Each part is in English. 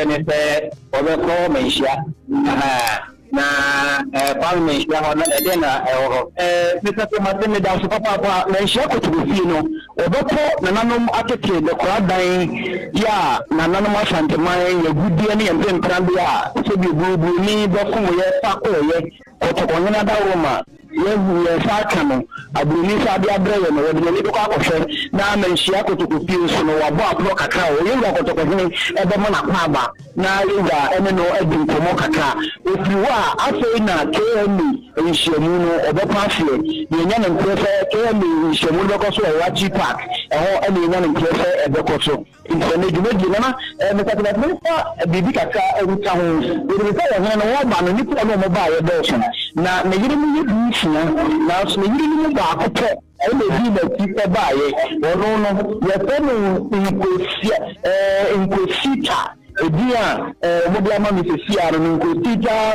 ne se obeko menhia na parliament ya ho na de na Mr. Martin da so papa menhia kotufi no obeko nananom atete de koradan ya nananom Asanteman ya gudie ne yempe mprambe a so bi bubu ni beko ye fakoye otokonyana da Roma ye fakano abuni sabi abreye no wodi ni ko akofẹ na menhia kotufi so no wabo apro kakra o ye kotokofi ebe mo na kwaba na liga ene no edi nkomo kakra ofiwa afei na KMU nhyiamu no obepafie yenya ne mprefe KMU nhyiamu no bekoso Wachi Park eho ene yenya ne mprefe ebekoso intone dwumedi na mekatena mfa bibi kakra ewuta ho odi ka wo no wo ba no nipa no mo ba ye dọọso na ne yiri mu yedu fia na so ne yiri mu ba akopọ ene bi na ti ba ye wono no ye fenu inkosita Edia Mobiama Misia Nkosita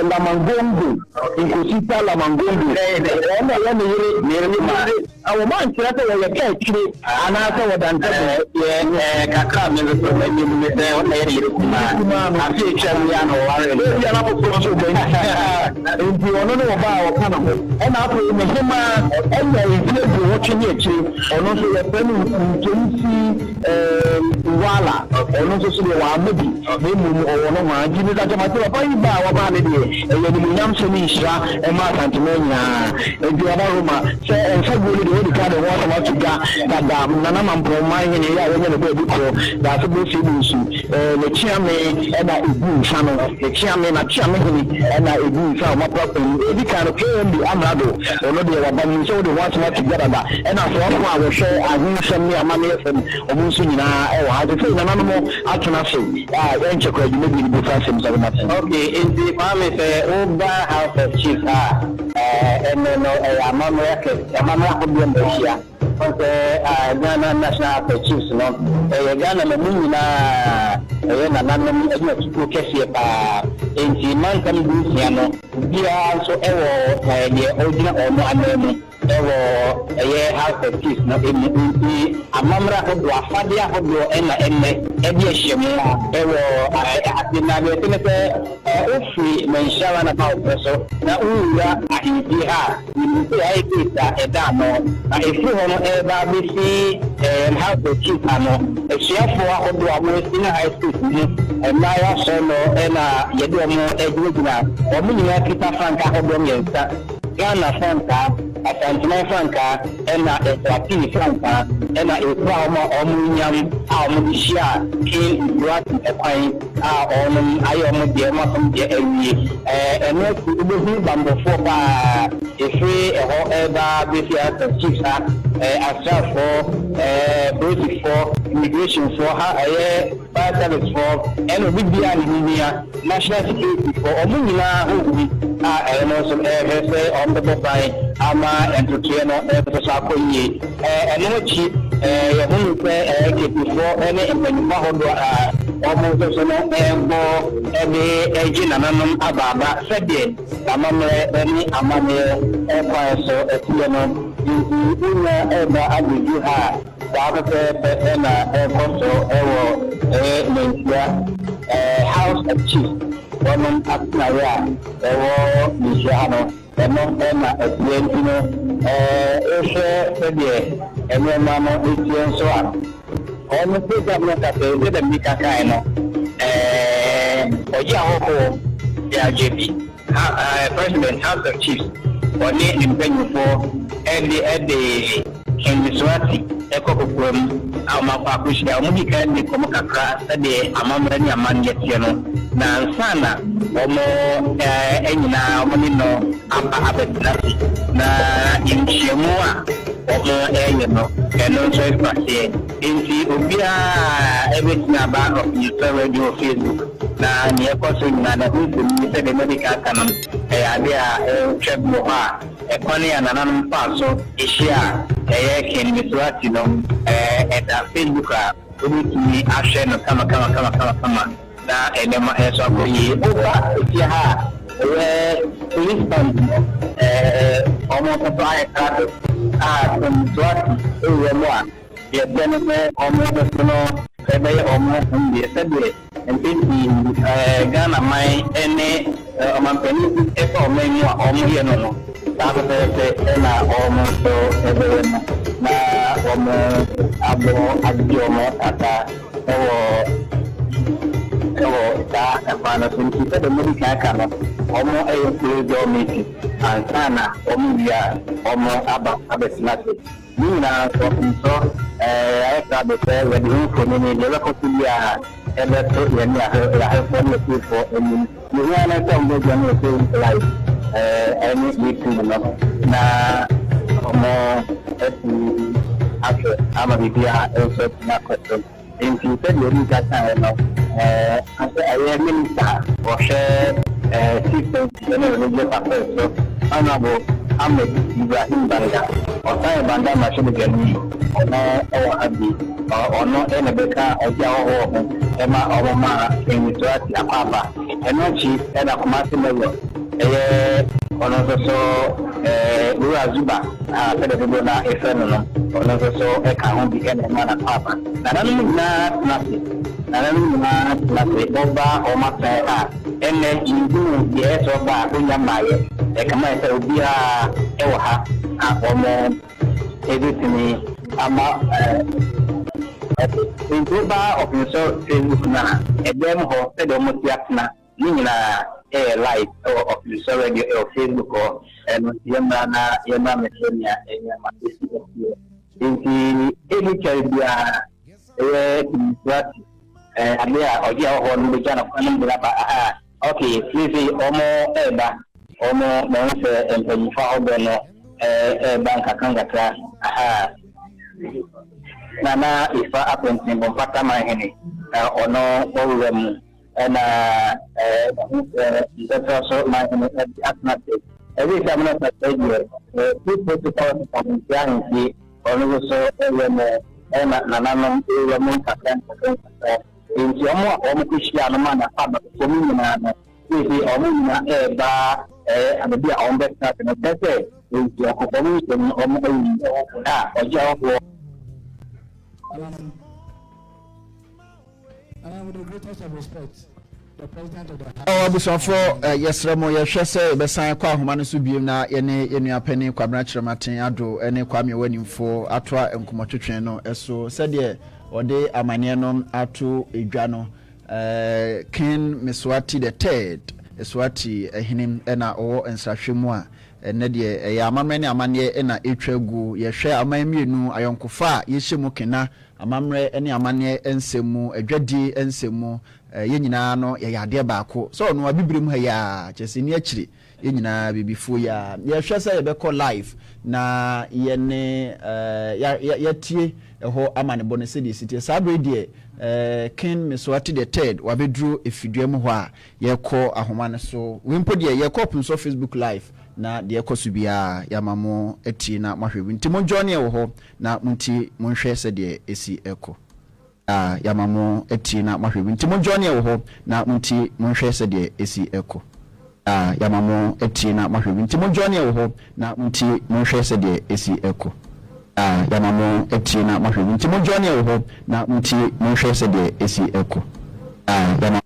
Lamangongo Nkosita Lamangongo ena yana yire awo man tirata ya kekire anasa wadanta kakra me so me me se ona yire kuma afi cham ya no ware ya na ko so be nti ono no ba o kana ho ena afi me hema ena yire bi wo twi echi ono so ya penu ntonsi wala ono so wa mebi nemu owono ma gini da jamati wa ba wa ba ne de ye ni nyam so ni isra e ma Asanteman ya e bi aba Roma se en fa goli de wodi ka de wa ma tuga da nana mampo ma yin ya we ne be ko da so bo se bi su le chiame e na ebu fa no le chiame na chiame ni e na ebu fa ma problem e bi ka no KMB amrado ono de wa ba ni so de wa ma tuga da e na so wa wo hwe ahun sem ni amane fem omu so nyina e wa ha de fe nana no atuna enche kwa maybe the difference in the okay in the family say Oba House of Chiefs and no amamra ko bi mbia Ghana National House of Chiefs no Ghana na munina na nanom e tuko kese pa enti man kan bu sia no bia so ewo de odina omo anemu ewo House of Chiefs na emi amamra ko do afadia ko do ena enne ebi ehemu ewo atina be tinese ofi menshara na ba opeso na uya ahidi ha ni se ai kita eda no na efi hono eba bi si House of Chiefs ano echiafo ahodo amo sina high school ni na ya so no ena yedo mo ejugina omo nyina kita franka ahodo myensa Ghana franka Asanteman franka ena etwapi franka ena ekwa omunyam a omudishia ke brat ekwan a onum ayomo de masom de awie eno ku ubehu bambofo ba efe eho eba befia Chiefs asrafo police for immigration for fire service for eno bibia ninia national security for omunyina hobi eno so say on the by ama entertainer so akoyi eno chi ye hunu pe before any empanyifa hodo omo so no embo eji nananom ababa sede amamre ni amame kwa so etiye no ina eba abuju ha dabe na koso ewo mentia House of Chiefs woman atnaria ewo mishano eno ena etientino sede eno mamo etien so a ono program na ka pe de mi kaka eno oja hoko ya JP President House of Chiefs oni impenyufo ede Swati ekokokuram amapa kushia omudika ni komo kakra sede amamra ni amanye tieno na nsana omo enyina omoni no abetinasi na imchiemu a omo enyeno eno so espase enti obia ebetina ba of news radio Facebook na ni ekoso nyina na ni sede medical canon ade a twebo ha ekwani ananam paso eshia Ken Swati no eta Facebook obutumi ahwe no kama na enema eso akoyi oba etia ha police band omo to buy card Ken Swati ewo mo a ye beneme omo to no ebe omo ndi sebe Ghana mai ene amampeni efa omenu a omu ye no taso se na omu so ebe na omu abo adiomo ata ewo ta afana sinti se de muri kaka no omu eyo pleasure meeting ansana omu ya omu abesinase ni na so ayeka be se wedi hu ni de ko tulia ebe to yeni ya phone you for any you want to come go and say like any meeting no na mo after ama bibia also na question in future you need that time no after I minister or share system in the religious affairs so honorable Ahmed Ibrahim Banda or time Banda machine gani ona abi ono enebeka oja ho ema ọmụma enwetụati akwaba enochi ena kumasi meyo ono soso uru azuba pedego na efeno no ono soso eka ho bi ena na akwaba na nanu na oba ọmata ene ibu ye so ba onya maye kama ese obi ewo ha omo editini ama in global of your Facebook na them ho said almost yapna nina live of the radio or Facebook or yamna mesonia yamma in the any caribia initiative alia odia ho no jana fanu ba okay please omo eba omo no se empanyifa obo no bank account ka nana ifa appointment bompata mahene ono owem na so mahene atnate every time na say people to call from the ono so owem nana no owem kakan nti omo kushia no mana aba so mi na na isi omo na ba abia ombe na na tete nti akopomi omo oja ho Alan, with the greatest of respect, the president of the House. Oh, Abusafo, yes, Ramo, yes, say, Bessan, Kwahumanu Subium, na any penny, Quabracha Martin, Ado, any Kwame winning for Atwa and Kumotucheno, so said ye, or de Amanianum, Atu, Ijano, Ken Meswati the third, Eswati, a hinim, ena, or and Sashimwa. Nedie ya amamre ne amane na etwagu ye hwe amamienu ayonkofa ye hyemu kena amamre ne amane ensemu adwadi ensemu ye nyina no ye yade baako so no abibrem ha ya chese ni akiri ye nyina bibifo ya ye hwe se ye beko live na ye ne ya tie ho amane bone se di sitie sabre die Ken Meswati the third wabedru efiduam ho a ye kɔ ahoma ne so wimpo die ye kɔ pun so Facebook live na de ekosu bia yamamo eti na mahwebu nti mo join ye wo ho na munti monhwe se de esi eko yamamo eti na mahwebu nti mo join ye wo ho na munti monhwe se de esi eko yamamo eti na mahwebu nti mo join ye wo ho na munti monhwe se de esi eko yamamo eti na mahwebu nti mo join ye wo ho na munti monhwe se de esi eko yamamo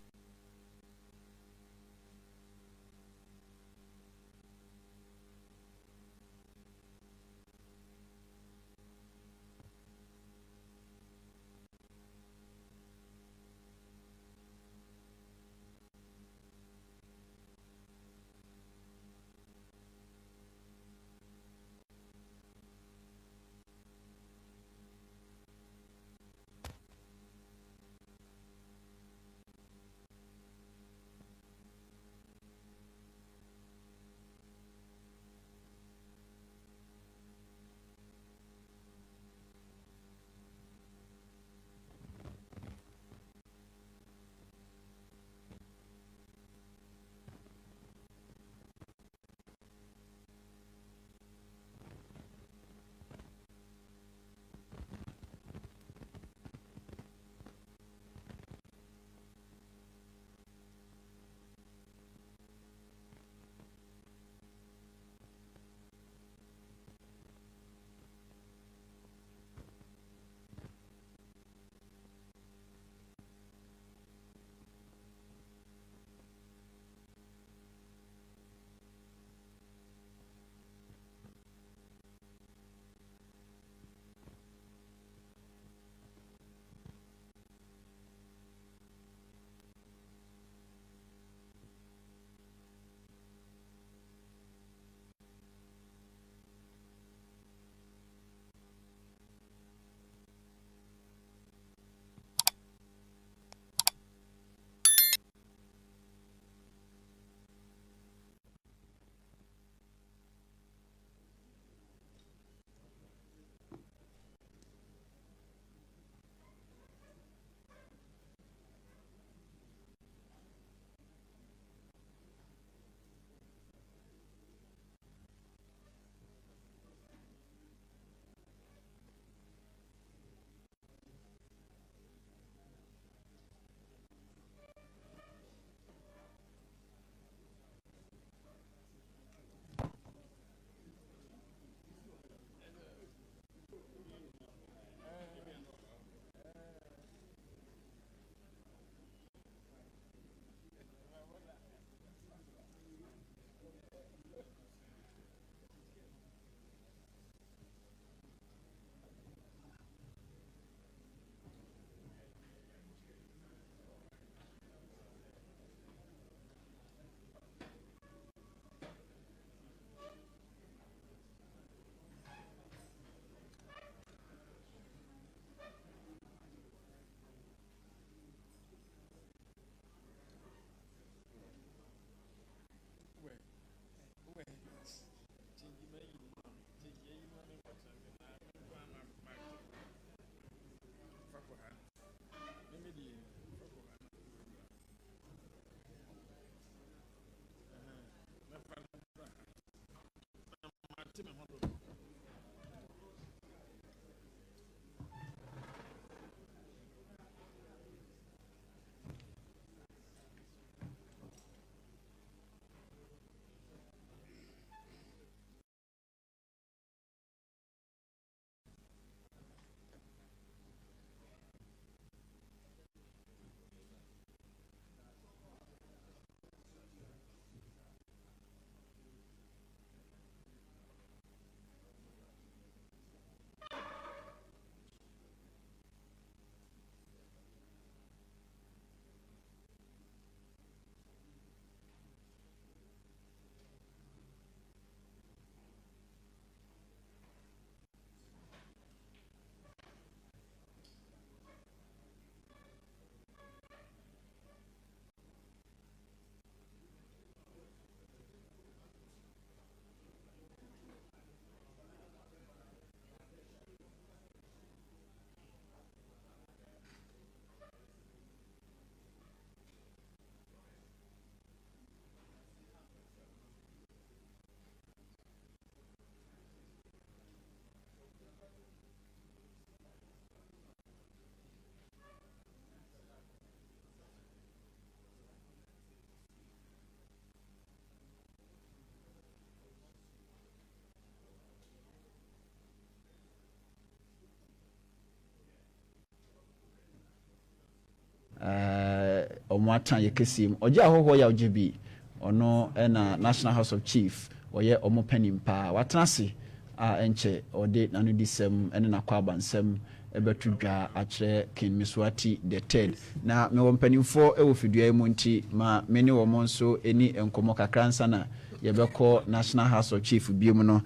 Omwatan yekesim oje ahoho ya oje bi ono na National House of Chief oye omo panimpa watrase a enche ode nanu disem ene nakwa bansem ebetudwa akire King Miswati the third na me wo mpanimfo e wo fidua mu nti ma me ne wo monso eni enkomo kakransa na yebeko National House of Chief biem no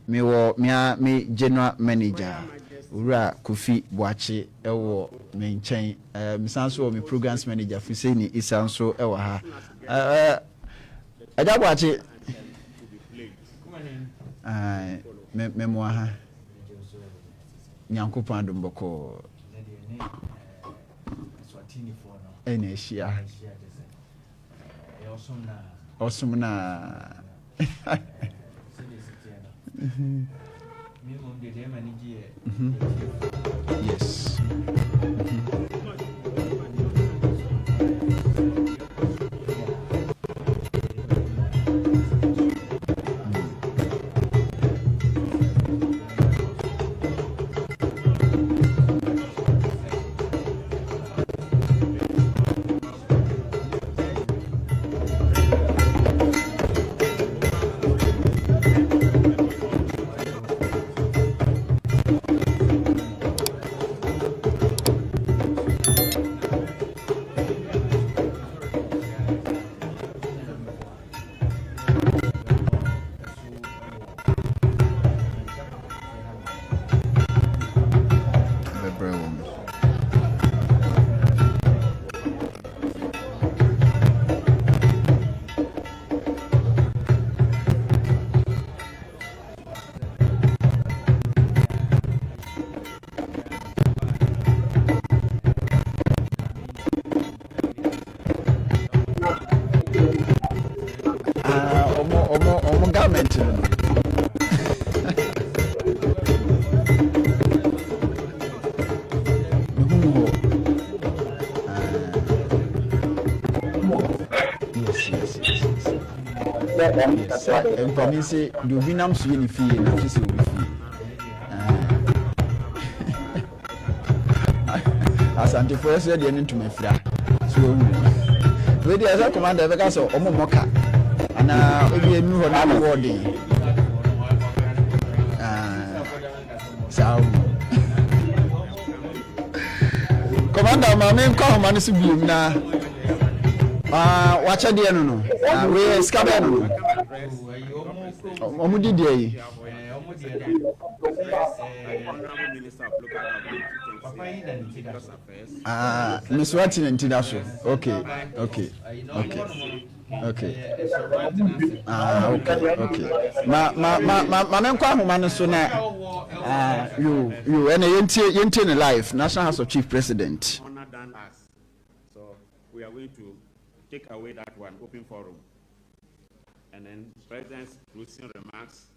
me wo me general manager Ura Kofi Boache ewo me nchen misanso wo me programs manager Fuseni Isanso ewo ha Aja Boache me mo ha Nyankopon adomboko ene hia osumna yes. Empani say do we nam so ni fie na fi se we fie Asante for say de ntu mafira so we dey as commander be ka so omo moka ana obi enu ho na word sao commander ma me nko ho ma no so biom na wacha de no we skabe no omudi de yi Miswati nintida so okay okay ma me kwa homa no so na you ene yenti in life National House of Chief President so we are going to take away that one open forum and then President's closing remarks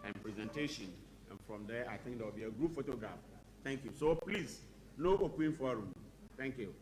and presentation. And from there, I think there will be a group photograph. Thank you. So please, no open forum. Thank you.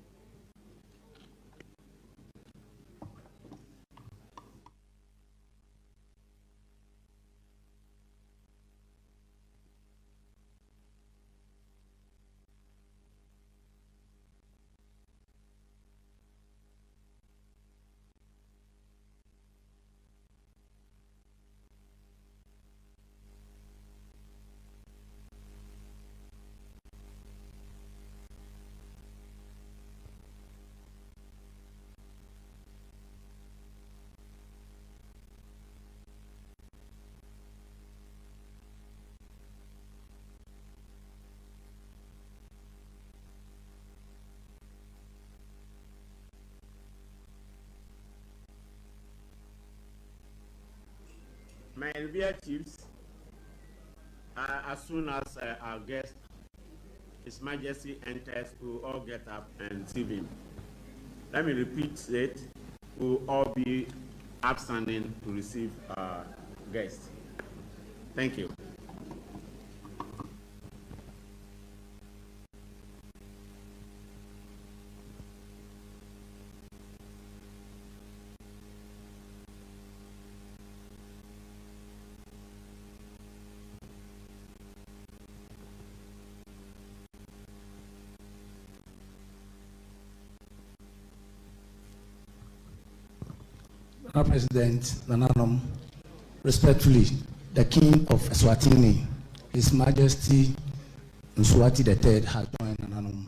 My dear chiefs, as soon as our guest, His Majesty enters, we will all get up and receive him. Let me repeat it. We will all be upstanding to receive our guest. Thank you. Our President Nananom, respectfully, the King of Eswatini, His Majesty Nswati III has joined Nananom.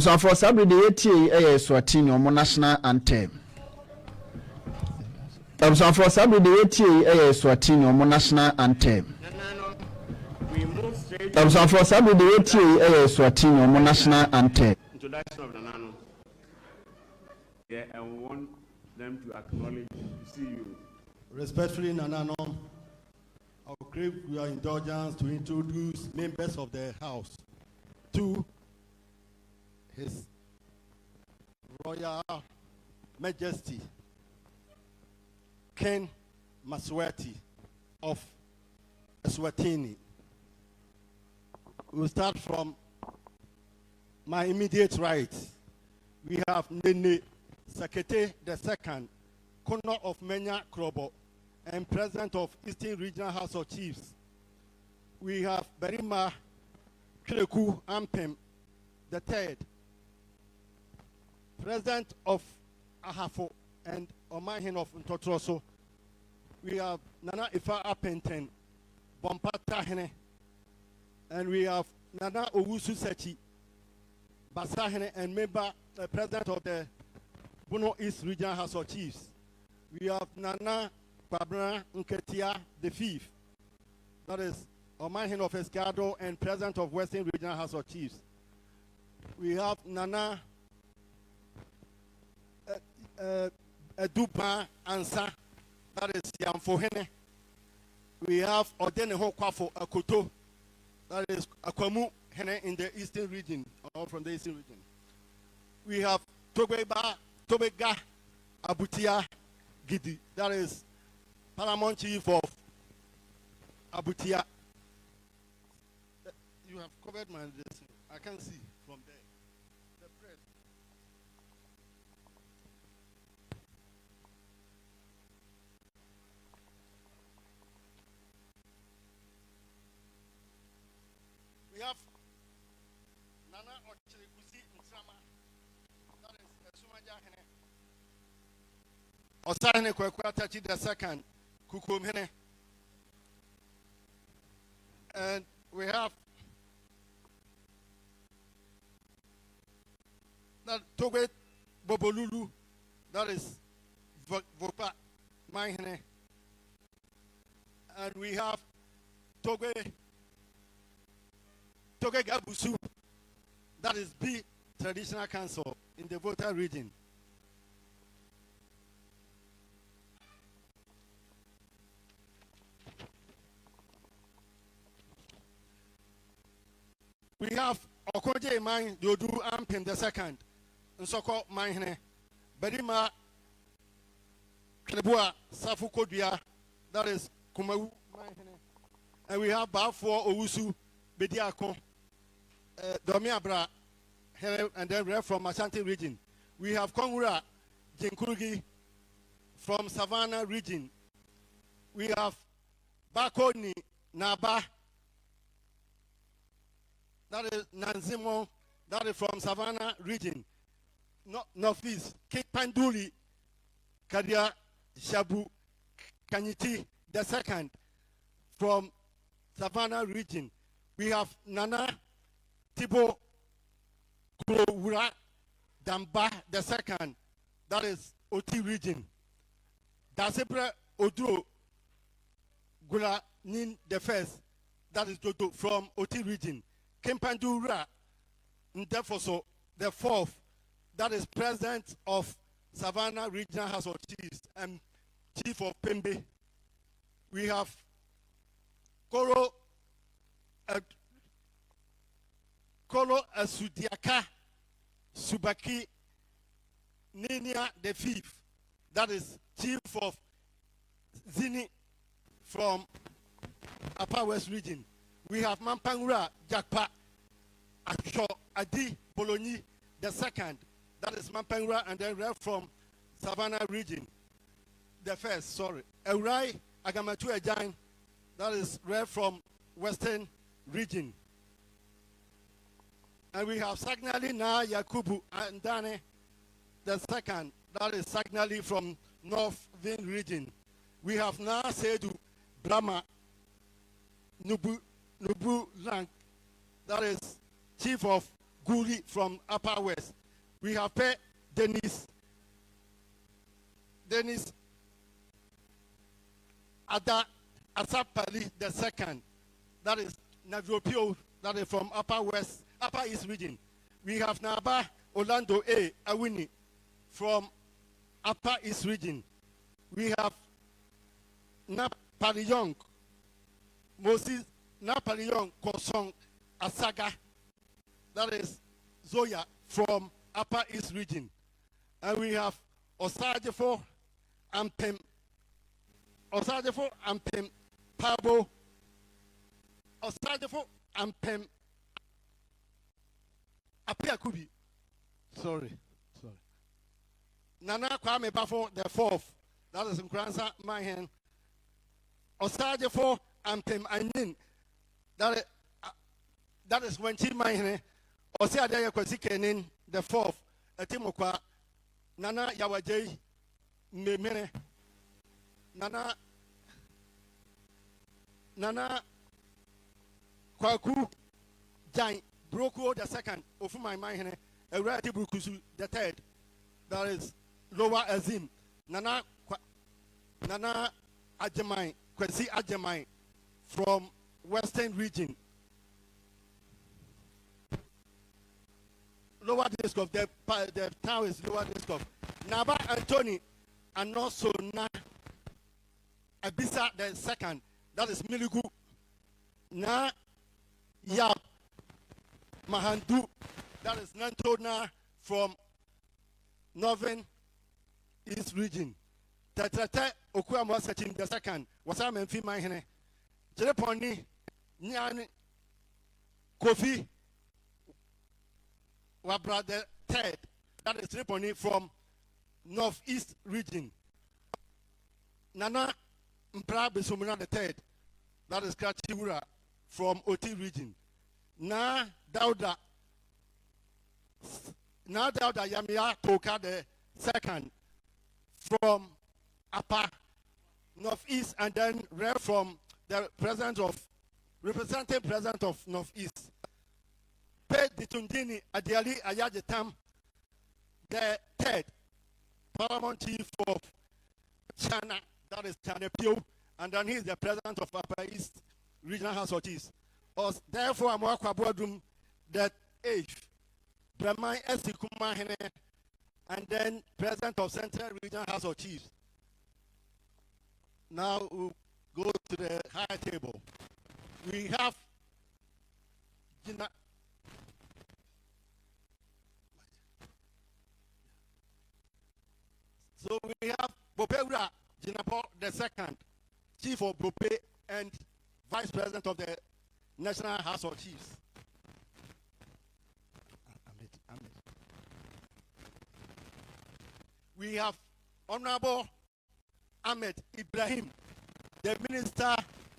for Sabri the ATA Swatini or national anthem. For Sabri the ATA Swatini or national anthem. We move straight For Sabri the ATA Swatini or national anthem. introduction of Nanano. Yeah, I want them to acknowledge to see you. Respectfully, Nanano, I'll crave your indulgence to introduce members of the House to His Royal Majesty Ken Maswati of Eswatini. We'll start from my immediate right. We have Nene Sakete II, Kono of Menya Krobo, and President of Eastern Regional House of Chiefs. We have Berima Kireku Ampem III, President of Ahafo and Omahin of Ntotroso. We have Nana Ifa Apenten, Bompata Hene, and we have Nana Owusu Sechi, Basahene, and member, President of the Bono East Regional House of Chiefs. We have Nana Kwabra Nketia V, that is Omahin of Escado and President of Western Regional House of Chiefs. We have Nana Edupa Ansa, that is Yamfohene. We have Odeneho Kwafo Akoto, that is Akwamu Hene in the Eastern region, or from the Eastern region. We have Tobega Abutia Gidi, that is Paramount Chief of Abutia. You have covered my address. I can see from there. The press. We have Nana Ochirikusi Ntrama, that is Sumaja Hene. Osahene Kwekwa Tachi II, Kukum Hene. And we have that Tobe Bobolulu, that is Vopa Mahene. And we have Toge Gabusu, that is B Traditional Council in the Volta region. We have Okoje Mine Yodu Ampim II, Nsoko Mine, Berima Klebua Safu Kodia, that is Kumau Mine. And we have Bafo Owusu Bediako, Domiabra, and then we're from Ashanti region. We have Kongura Jinkurugi from Savannah region. We have Bakoni Naba, that is Nanzimo, that is from Savannah region. Northeast, Cape Panduli, Kadia Shabu Kanyiti II from Savannah region. We have Nana Tibo Kurowura Damba II, that is Oti region. Dasebre Odo Gula Nin the first, that is Dodo from Oti region. Kempandura Ndefoso the fourth, that is President of Savannah Regional House of Chiefs and Chief of Pembe. We have Koro Asudiaka Subaki Ninia the fifth, that is Chief of Zini from Upper West region. We have Mampangura Jakpa Asho Adi Bologni the second, that is Mampangura, and then we're from Savannah region. The first, sorry. Eurai Agamatu Ejain, that is rare from Western region. And we have Sagnali Na Yakubu Andane the second, that is Sagnali from North Vin region. We have Na Sedu Brahma Nubu Lang, that is Chief of Guri from Upper West. We have paid Dennis Asapali the second. That is Navropio, that is from Upper East region. We have Naba Orlando A. Awini from Upper East region. We have Napaliyong Moses Napaliyong Kosong Asaga, that is Zoya from Upper East region. And we have Osajefo Ampem Pabo Osajefo Ampem Apiakubi. Sorry. Nana Kwame Bafo the fourth. That is in Kransa, my hand. Osajefo Ampem Anin. That is when she my hand. Osia Kwasikenin the fourth. Atimokwa Nana Yawajay Memene. Nana Kwaku Jai Broko the second. Of my mind, a relative Brukusu the third. That is Lower Azim. Nana Ajamai, Kwesi Ajamai from Western region. Lower Discof, the town is Lower Discof. Naba Anthony and also Na Abisa the second, that is Miligu. Na Yap Mahandu, that is Nantona from Northern East region. Tata Okuam was setting the second, was I meant my hene. Jeleponi Nyan Kofi Wabra the third, that is Jeleponi from Northeast region. Nana Mpra Besumuna the third, that is Katiwura from Oti region. Na Dauda Yamia Toka the second from Upper Northeast, and then Rev from the representing president of Northeast. Pe Ditundini Adiali Ayajetam the third, Paramount Chief of China, that is China Pio, and then he is the president of Upper East Regional House of Chiefs. Therefore, I'm walking boardroom that eighth, Bramai Esikuma Hene, and then president of Central Regional House of Chiefs. Now we'll go to the high table. We have So we have Bopeura Jinapo the second, Chief of Bope and Vice President of the National House of Chiefs. We have Honorable Ahmed Ibrahim, the Minister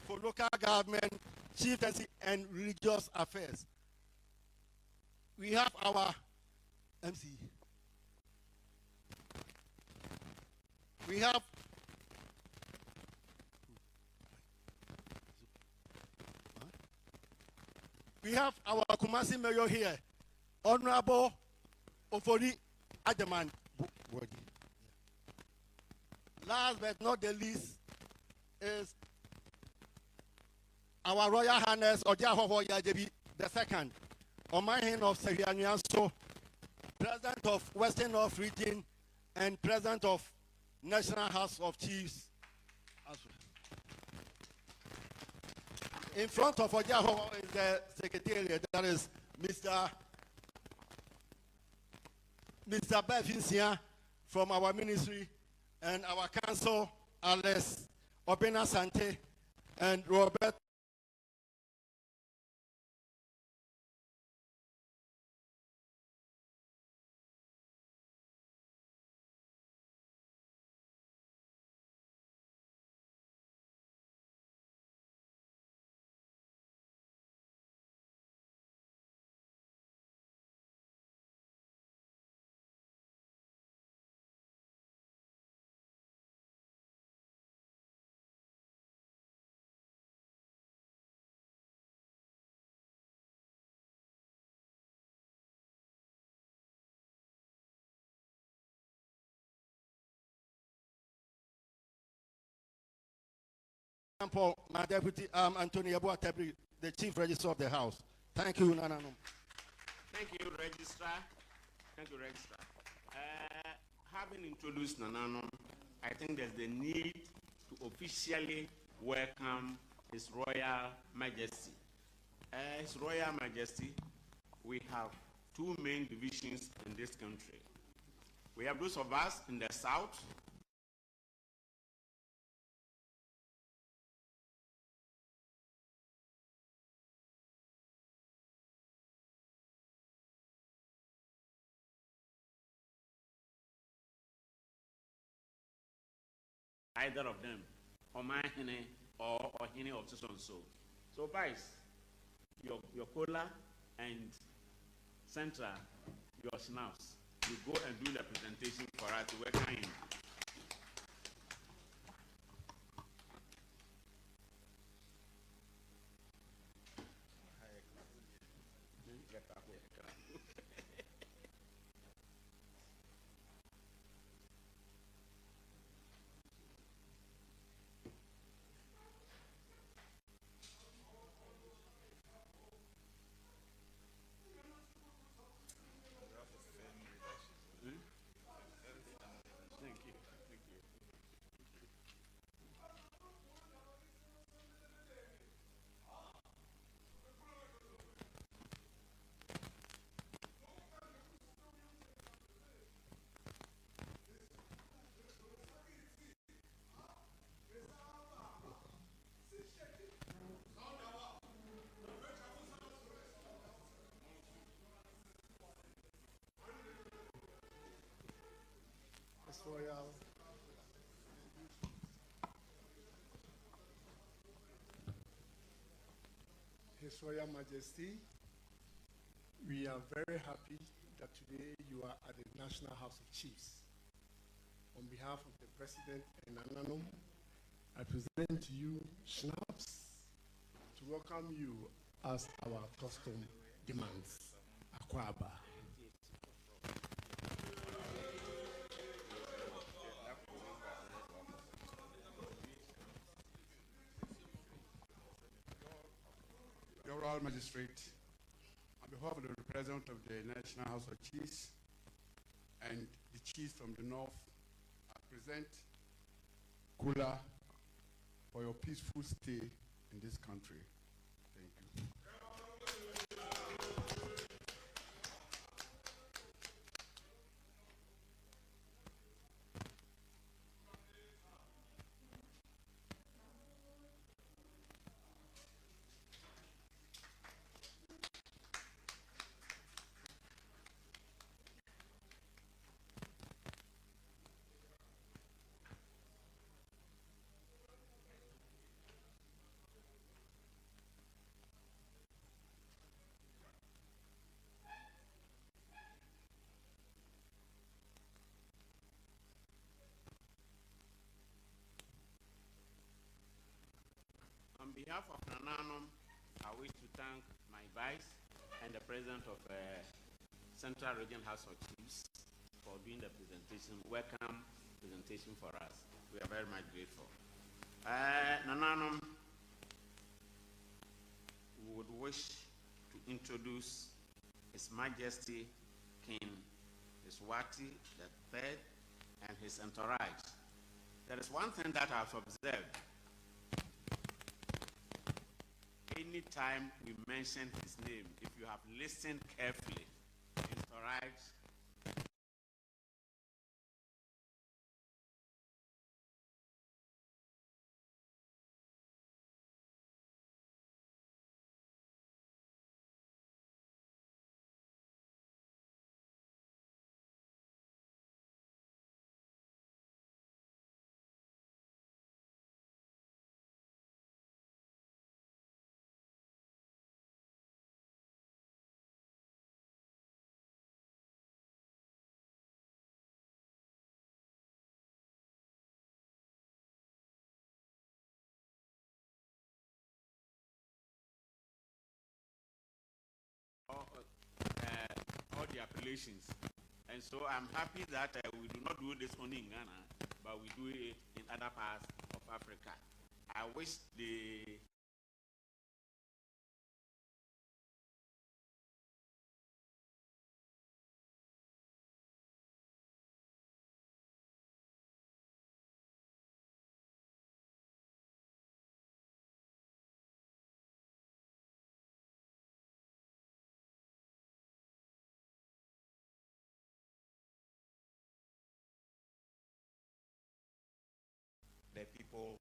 for Local Government, Chieftaincy and Religious Affairs. We have our MC. We have our Kumasi Mayor here, Honorable Ofori Ademan. Last but not the least is our Royal Highness Ojahoho Yajebi the second, on my hand of Sehianianso, President of Western North Region and President of National House of Chiefs. In front of Ojahoho is the Secretariat, that is Mr. Befinsia from our ministry, and our council, Alex Obena Sante and Robert Paul, my deputy, Antonio Boatebri, the Chief Registrar of the House. Thank you, Nananum. Thank you, Registrar. Thank you, Registrar. Having introduced Nananum, I think there's the need to officially welcome His Royal Majesty. His Royal Majesty, we have two main divisions in this country. We have those of us in the south, either of them, or my hene or hene of so and so. So, Vice, your cola and Central, your schnapps, you go and do the presentation for us to welcome him. Royal. His Royal Majesty, we are very happy that today you are at the National House of Chiefs. On behalf of the President and Ananum, I present to you schnapps to welcome you as our custom demands. Akwaba. Your Royal Magistrate, on behalf of the President of the National House of Chiefs and the chiefs from the north, I present Kula for your peaceful stay in this country. Thank you. On behalf of Nananum, I wish to thank my vice and the president of Central Region House of Chiefs for doing the presentation, welcome presentation for us. We are very much grateful. Nananum would wish to introduce His Majesty King Iswati III and his entourage. There is one thing that I've observed. Anytime we mention his name, if you have listened carefully, entourage, all the appellations. And so I'm happy that we do not do this only in Ghana, but we do it in other parts of Africa. I wish the people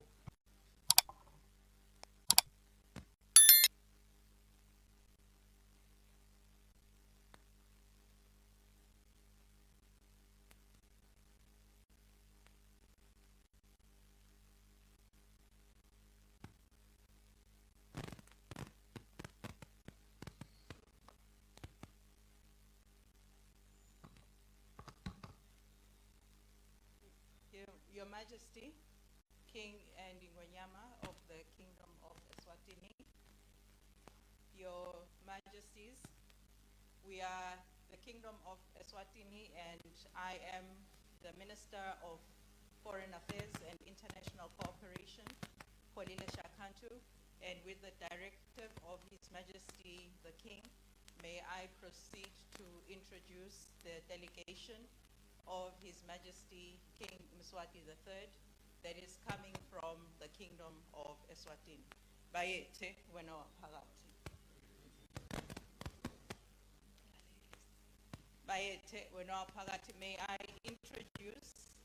Your Majesty, King and Ingonyama of the Kingdom of Eswatini, Your Majesties, we are the Kingdom of Eswatini and I am the Minister of Foreign Affairs and International Cooperation, Kolile Shakantu, and with the directive of His Majesty the King, may I proceed to introduce the delegation of His Majesty King Mswati III that is coming from the Kingdom of Eswatini. Bayete wena phakathi. Bayete wena phakathi, may I introduce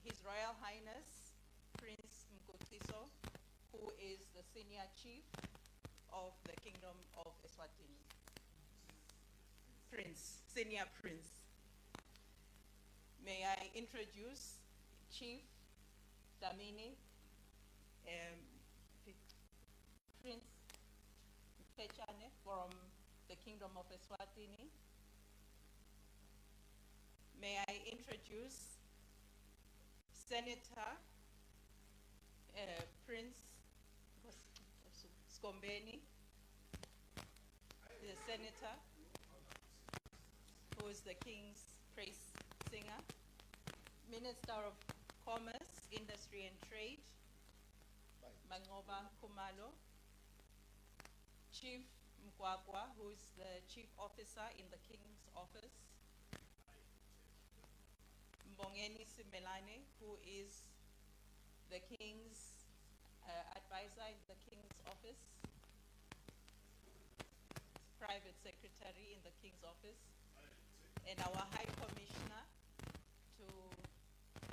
His Royal Highness Prince Mkutiso, who is the Senior Chief of the Kingdom of Eswatini. Prince, Senior Prince. May I introduce Chief Damini, Prince Pechane from the Kingdom of Eswatini. May I introduce Senator Prince Skombeni, the Senator, who is the King's praise singer. Minister of Commerce, Industry and Trade, Mangoba Kumalo. Chief Mkwakwa, who is the Chief Officer in the King's Office. Mbongeni Simelane, who is the King's advisor in the King's Office. Private Secretary in the King's Office. And our High Commissioner to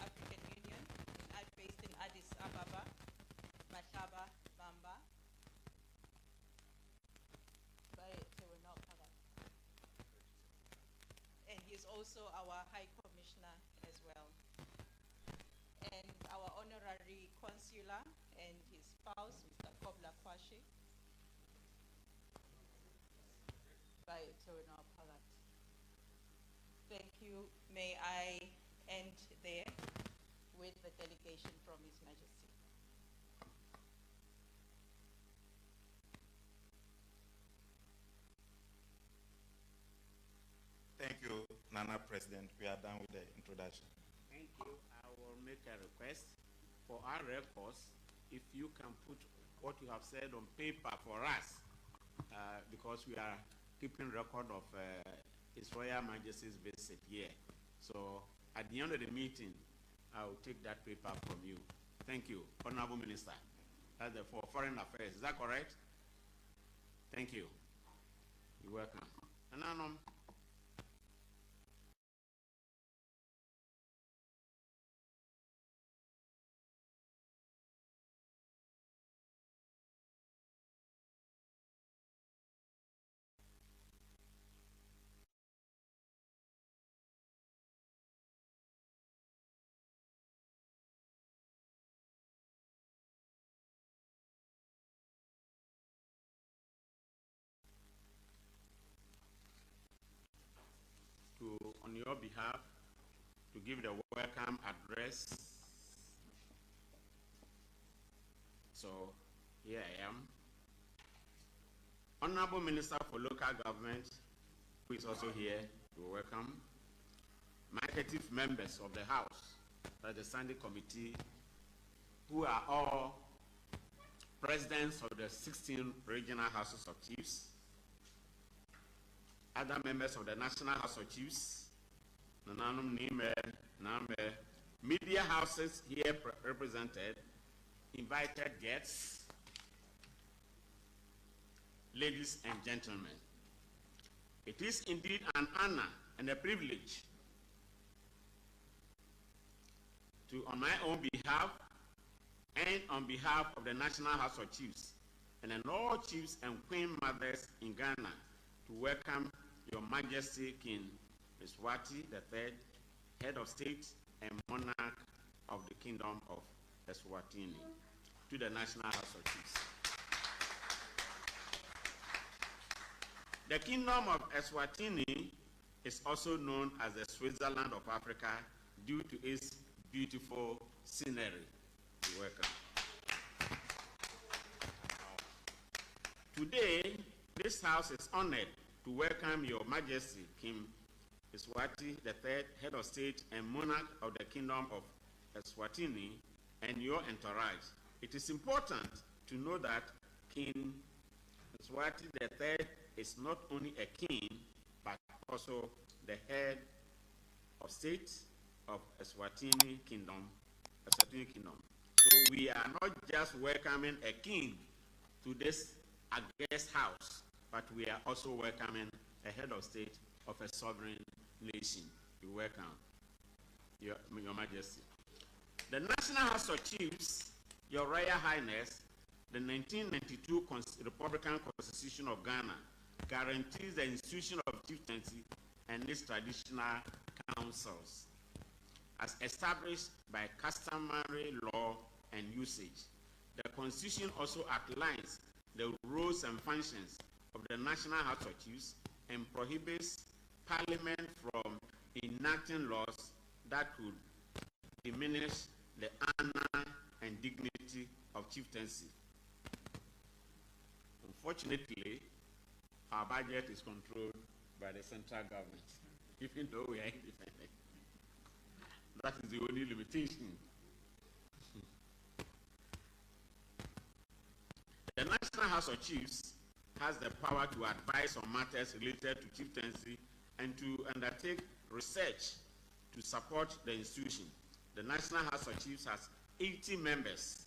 African Union, based in Addis Ababa, Mashaba Bamba. And he's also our High Commissioner as well. And our Honorary Consular and his spouse, Mr. Kobla Kwashi. Thank you. May I end there with the delegation from His Majesty. Thank you, Nana President. We are done with the introduction. Thank you. I will make a request for our records. If you can put what you have said on paper for us, because we are keeping record of His Royal Majesty's visit here. So at the end of the meeting, I will take that paper from you. Thank you, Honorable Minister. That's for Foreign Affairs. Is that correct? Thank you. You're welcome. And now, on your behalf, to give the welcome address. So here I am. Honorable Minister for Local Government, who is also here, you're welcome. My executive members of the House, the Standing Committee, who are all presidents of the 16 regional houses of chiefs, other members of the National House of Chiefs, media houses here represented, invited guests, ladies and gentlemen. It is indeed an honor and a privilege to, on my own behalf and on behalf of the National House of Chiefs and all chiefs and queen mothers in Ghana, to welcome Your Majesty King Eswati III, Head of State and Monarch of the Kingdom of Eswatini, to the National House of Chiefs. The Kingdom of Eswatini is also known as the Switzerland of Africa due to its beautiful scenery. You're welcome. Today, this house is honored to welcome Your Majesty King Eswati III, Head of State and Monarch of the Kingdom of Eswatini, and your entourage. It is important to know that King Eswati III is not only a king, but also the head of state of Eswatini Kingdom. So we are not just welcoming a king to this guest house, but we are also welcoming a head of state of a sovereign nation. You're welcome, Your Majesty. The National House of Chiefs, Your Royal Highness, the 1992 Republican Constitution of Ghana guarantees the institution of chieftaincy and its traditional councils as established by customary law and usage. The Constitution also outlines the roles and functions of the National House of Chiefs and prohibits Parliament from enacting laws that could diminish the honor and dignity of chieftaincy. Unfortunately, our budget is controlled by the central government, even though we are independent. That is the only limitation. The National House of Chiefs has the power to advise on matters related to chieftaincy and to undertake research to support the institution. The National House of Chiefs has 80 members,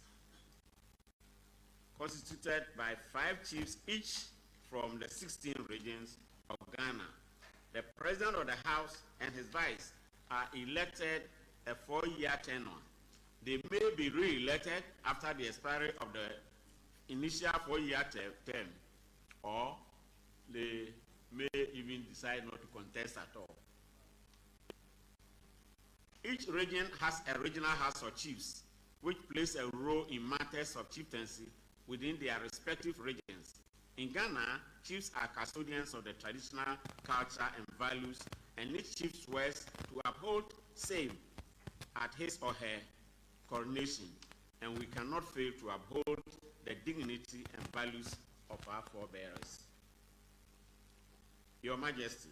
constituted by 5 chiefs each from the 16 regions of Ghana. The President of the House and his vice are elected a 4-year tenure. They may be re-elected after the expiry of the initial 4-year term, or they may even decide not to contest at all. Each region has a regional house of chiefs, which plays a role in matters of chieftaincy within their respective regions. In Ghana, chiefs are custodians of the traditional culture and values, and each chief swears to uphold same at his or her coronation, and we cannot fail to uphold the dignity and values of our forebears. Your Majesty,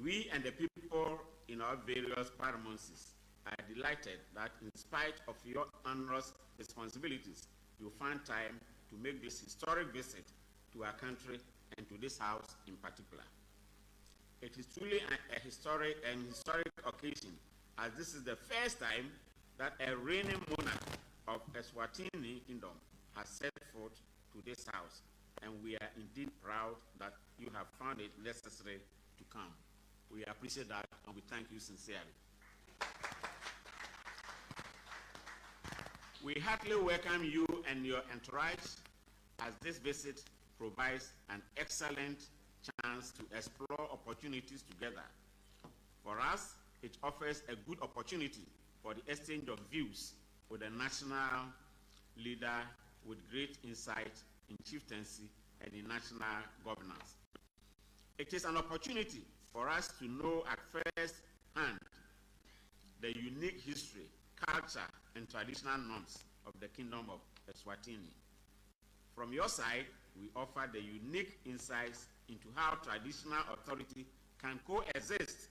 we and the people in our various paramountcies are delighted that in spite of your onerous responsibilities, you find time to make this historic visit to our country and to this house in particular. It is truly a historic occasion, as this is the first time that a reigning monarch of Eswatini Kingdom has set foot to this house, and we are indeed proud that you have found it necessary to come. We appreciate that, and we thank you sincerely. We heartily welcome you and your entourage, as this visit provides an excellent chance to explore opportunities together. For us, it offers a good opportunity for the exchange of views with a national leader with great insight in chieftaincy and in national governance. It is an opportunity for us to know at first hand the unique history, culture, and traditional norms of the Kingdom of Eswatini. From your side, we offer the unique insights into how traditional authority can coexist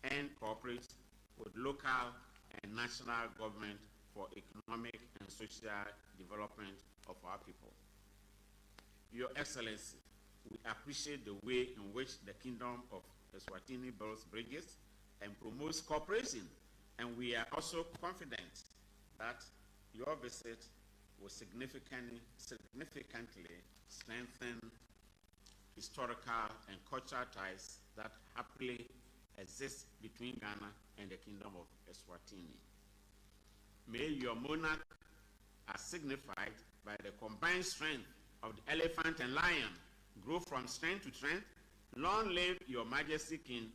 and cooperate with local and national government for economic and social development of our people. Your Excellency, we appreciate the way in which the Kingdom of Eswatini builds bridges and promotes cooperation, and we are also confident that your visit will significantly strengthen historical and cultural ties that happily exist between Ghana and the Kingdom of Eswatini. May your monarch, as signified by the combined strength of the elephant and lion, grow from strength to strength. Long live your Majesty King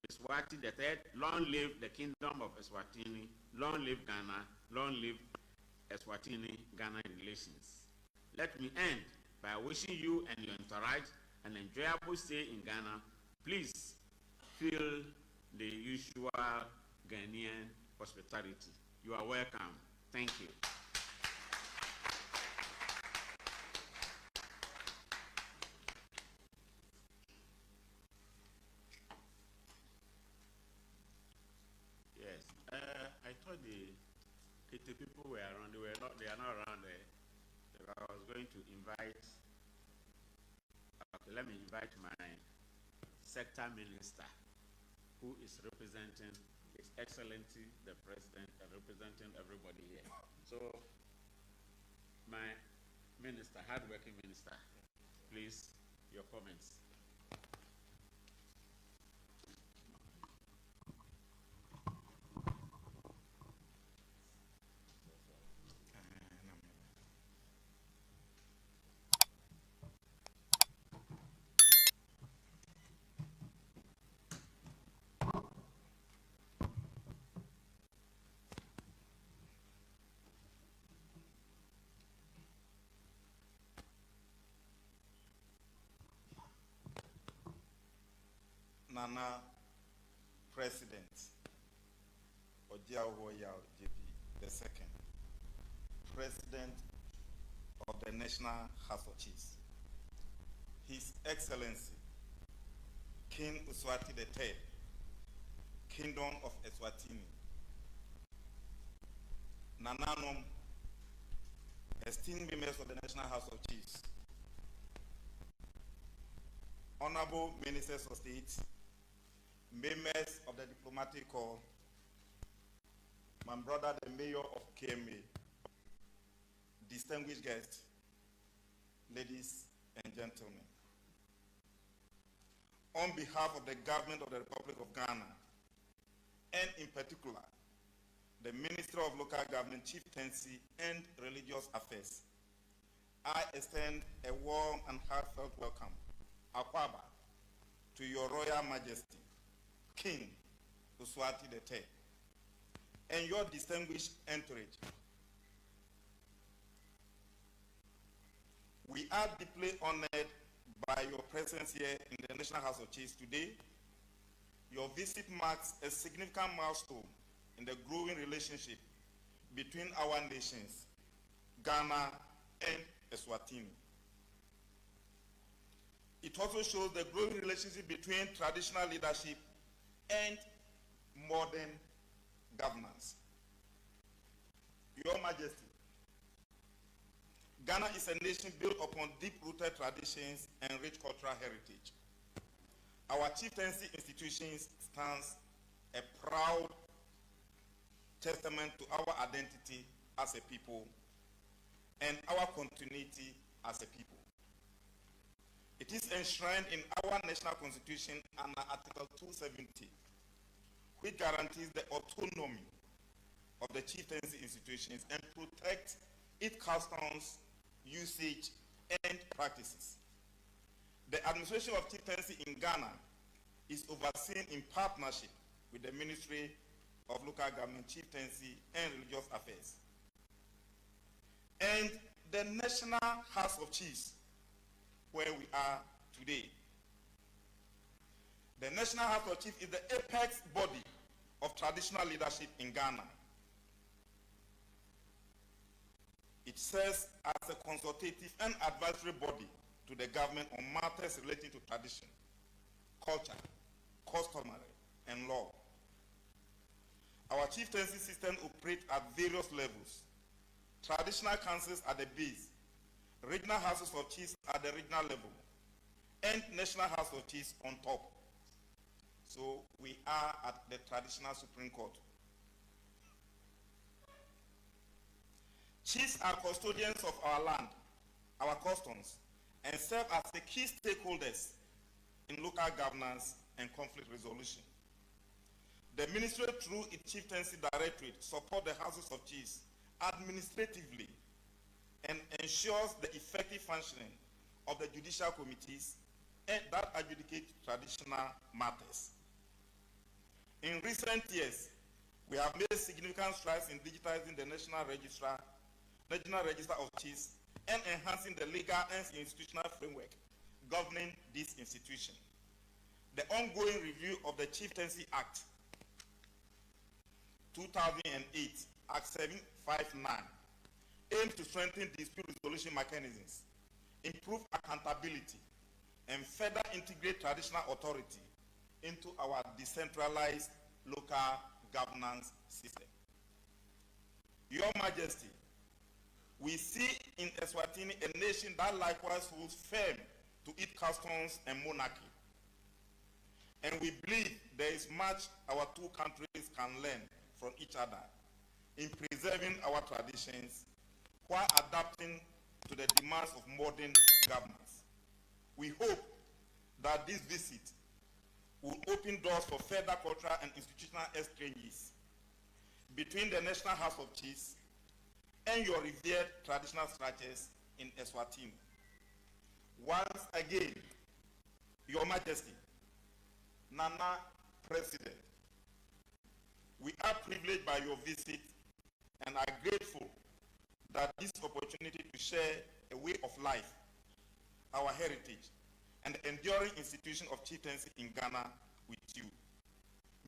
Eswati III. Long live the Kingdom of Eswatini. Long live Ghana. Long live Eswatini-Ghana relations. Let me end by wishing you and your entourage an enjoyable stay in Ghana. Please feel the usual Ghanaian hospitality. You are welcome. Thank you. Yes, I thought the people were around. They are not around there. I was going to invite. Okay, let me invite my sector minister, who is representing His Excellency the President and representing everybody here. So, my minister, hardworking minister, please, your comments. Nana President Ojiawoya JP II, President of the National House of Chiefs, His Excellency King Uswati III, Kingdom of Eswatini, Nananom, esteemed members of the National House of Chiefs, Honorable Ministers of State, members of the Diplomatic Corps, my brother the Mayor of KMA, distinguished guests, ladies and gentlemen. On behalf of the government of the Republic of Ghana, and in particular, the Ministry of Local Government, Chieftaincy and Religious Affairs, I extend a warm and heartfelt welcome, Akwaba, to Your Royal Majesty, King Uswati III, and your distinguished entourage. We are deeply honored by your presence here in the National House of Chiefs today. Your visit marks a significant milestone in the growing relationship between our nations, Ghana and Eswatini. It also shows the growing relationship between traditional leadership and modern governance. Your Majesty, Ghana is a nation built upon deep-rooted traditions and rich cultural heritage. Our chieftaincy institutions stands a proud testament to our identity as a people and our continuity as a people. It is enshrined in our national constitution under Article 270, which guarantees the autonomy of the chieftaincy institutions and protects its customs, usage, and practices. The administration of chieftaincy in Ghana is overseen in partnership with the Ministry of Local Government, Chieftaincy, and Religious Affairs. And the National House of Chiefs, where we are today. The National House of Chiefs is the apex body of traditional leadership in Ghana. It serves as a consultative and advisory body to the government on matters relating to tradition, culture, customary, and law. Our chieftaincy system operates at various levels. Traditional councils at the base, regional houses of chiefs at the regional level, and national house of chiefs on top. So we are at the traditional Supreme Court. Chiefs are custodians of our land, our customs, and serve as the key stakeholders in local governance and conflict resolution. The ministry, through its chieftaincy directorate, supports the houses of chiefs administratively and ensures the effective functioning of the judicial committees and that adjudicate traditional matters. In recent years, we have made significant strides in digitizing the National Register of Chiefs and enhancing the legal and institutional framework governing this institution. The ongoing review of the Chieftaincy Act 2008, Act 759, aims to strengthen dispute resolution mechanisms, improve accountability, and further integrate traditional authority into our decentralized local governance system. Your Majesty, we see in Eswatini a nation that likewise holds firm to its customs and monarchy. And we believe there is much our two countries can learn from each other in preserving our traditions while adapting to the demands of modern governance. We hope that this visit will open doors for further cultural and institutional exchanges between the National House of Chiefs and your revered traditional structures in Eswatini. Once again, Your Majesty, Nana President, we are privileged by your visit and are grateful that this opportunity to share a way of life, our heritage, and the enduring institution of chieftaincy in Ghana with you.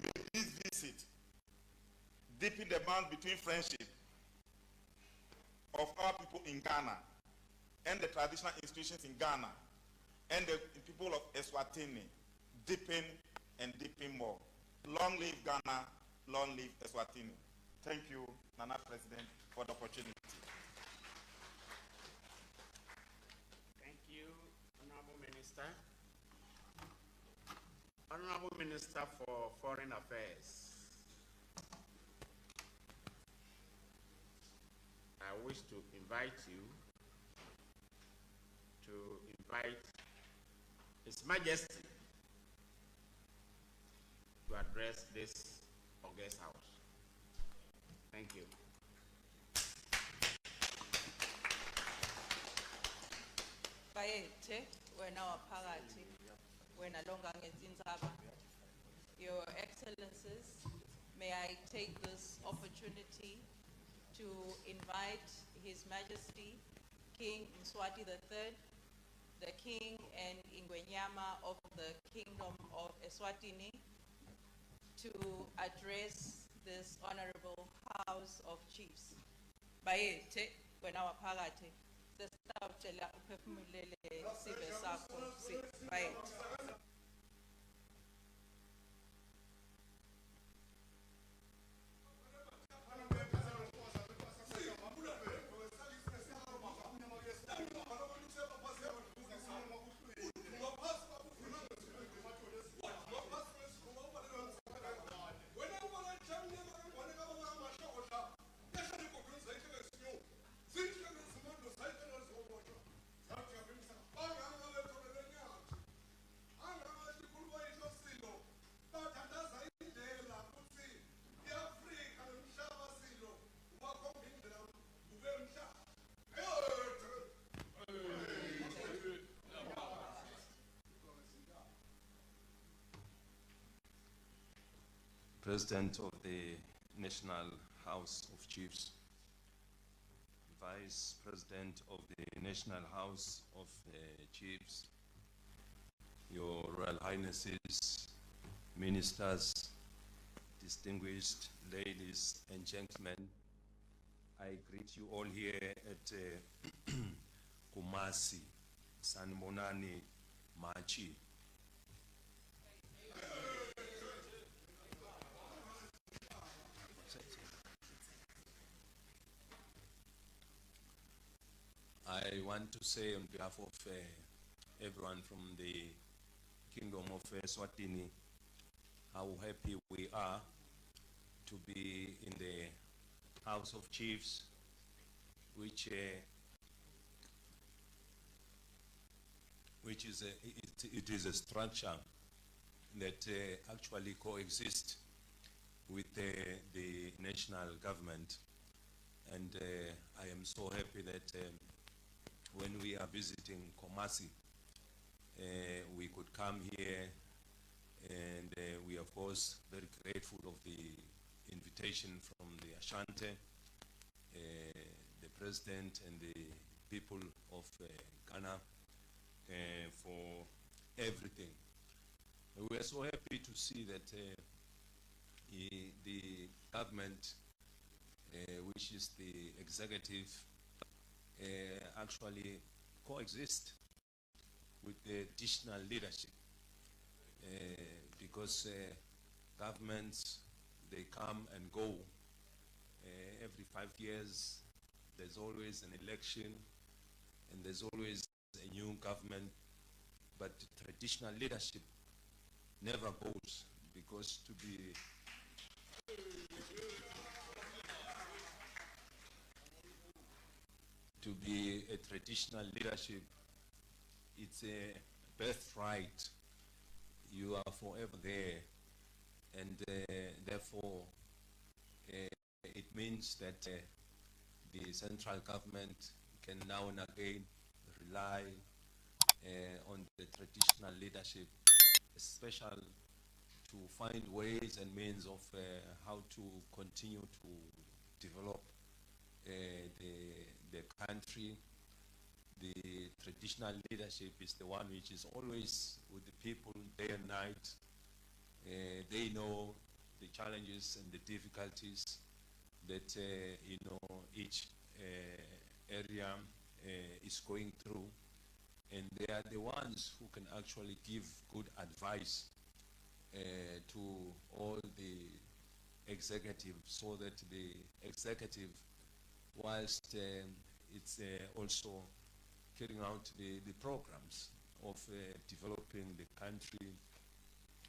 May this visit deepen the bond between friendship of our people in Ghana and the traditional institutions in Ghana and the people of Eswatini deepen and deepen more. Long live Ghana, long live Eswatini. Thank you, Nana President, for the opportunity. Thank you, Honorable Minister. Honorable Minister for Foreign Affairs. I wish to invite you to invite His Majesty to address this august house. Thank you. Bayethe, wena waphakathi, wena longa ngezindzaba. Your Excellencies, may I take this opportunity to invite His Majesty King Mswati III, the King and Ingwenyama of the Kingdom of Eswatini, to address this Honorable House of Chiefs. Bayethe, wena waphakathi, sesitawutshela uphefumulele sibe sakho bayethe. President of the National House of Chiefs, Vice President of the National House of Chiefs, Your Royal Highnesses, Ministers, distinguished ladies and gentlemen, I greet you all here at Kumasi, Sanibonani, Machi. I want to say on behalf of everyone from the Kingdom of Eswatini how happy we are to be in the House of Chiefs, which is it is a structure that actually coexists with the national government. And I am so happy that when we are visiting Kumasi, we could come here, and we are of course very grateful of the invitation from the Asante, the president and the people of Ghana for everything. We are so happy to see that the government, which is the executive, actually coexist with the traditional leadership, because governments, they come and go. Every 5 years there's always an election and there's always a new government, but traditional leadership never goes, because to be a traditional leadership, it's a birthright. You are forever there, and therefore it means that the central government can now and again rely on the traditional leadership, especially to find ways and means of how to continue to develop the country. The traditional leadership is the one which is always with the people day and night. They know the challenges and the difficulties that each area is going through, and they are the ones who can actually give good advice to all the executive, so that the executive, whilst it's also carrying out the programs of developing the country,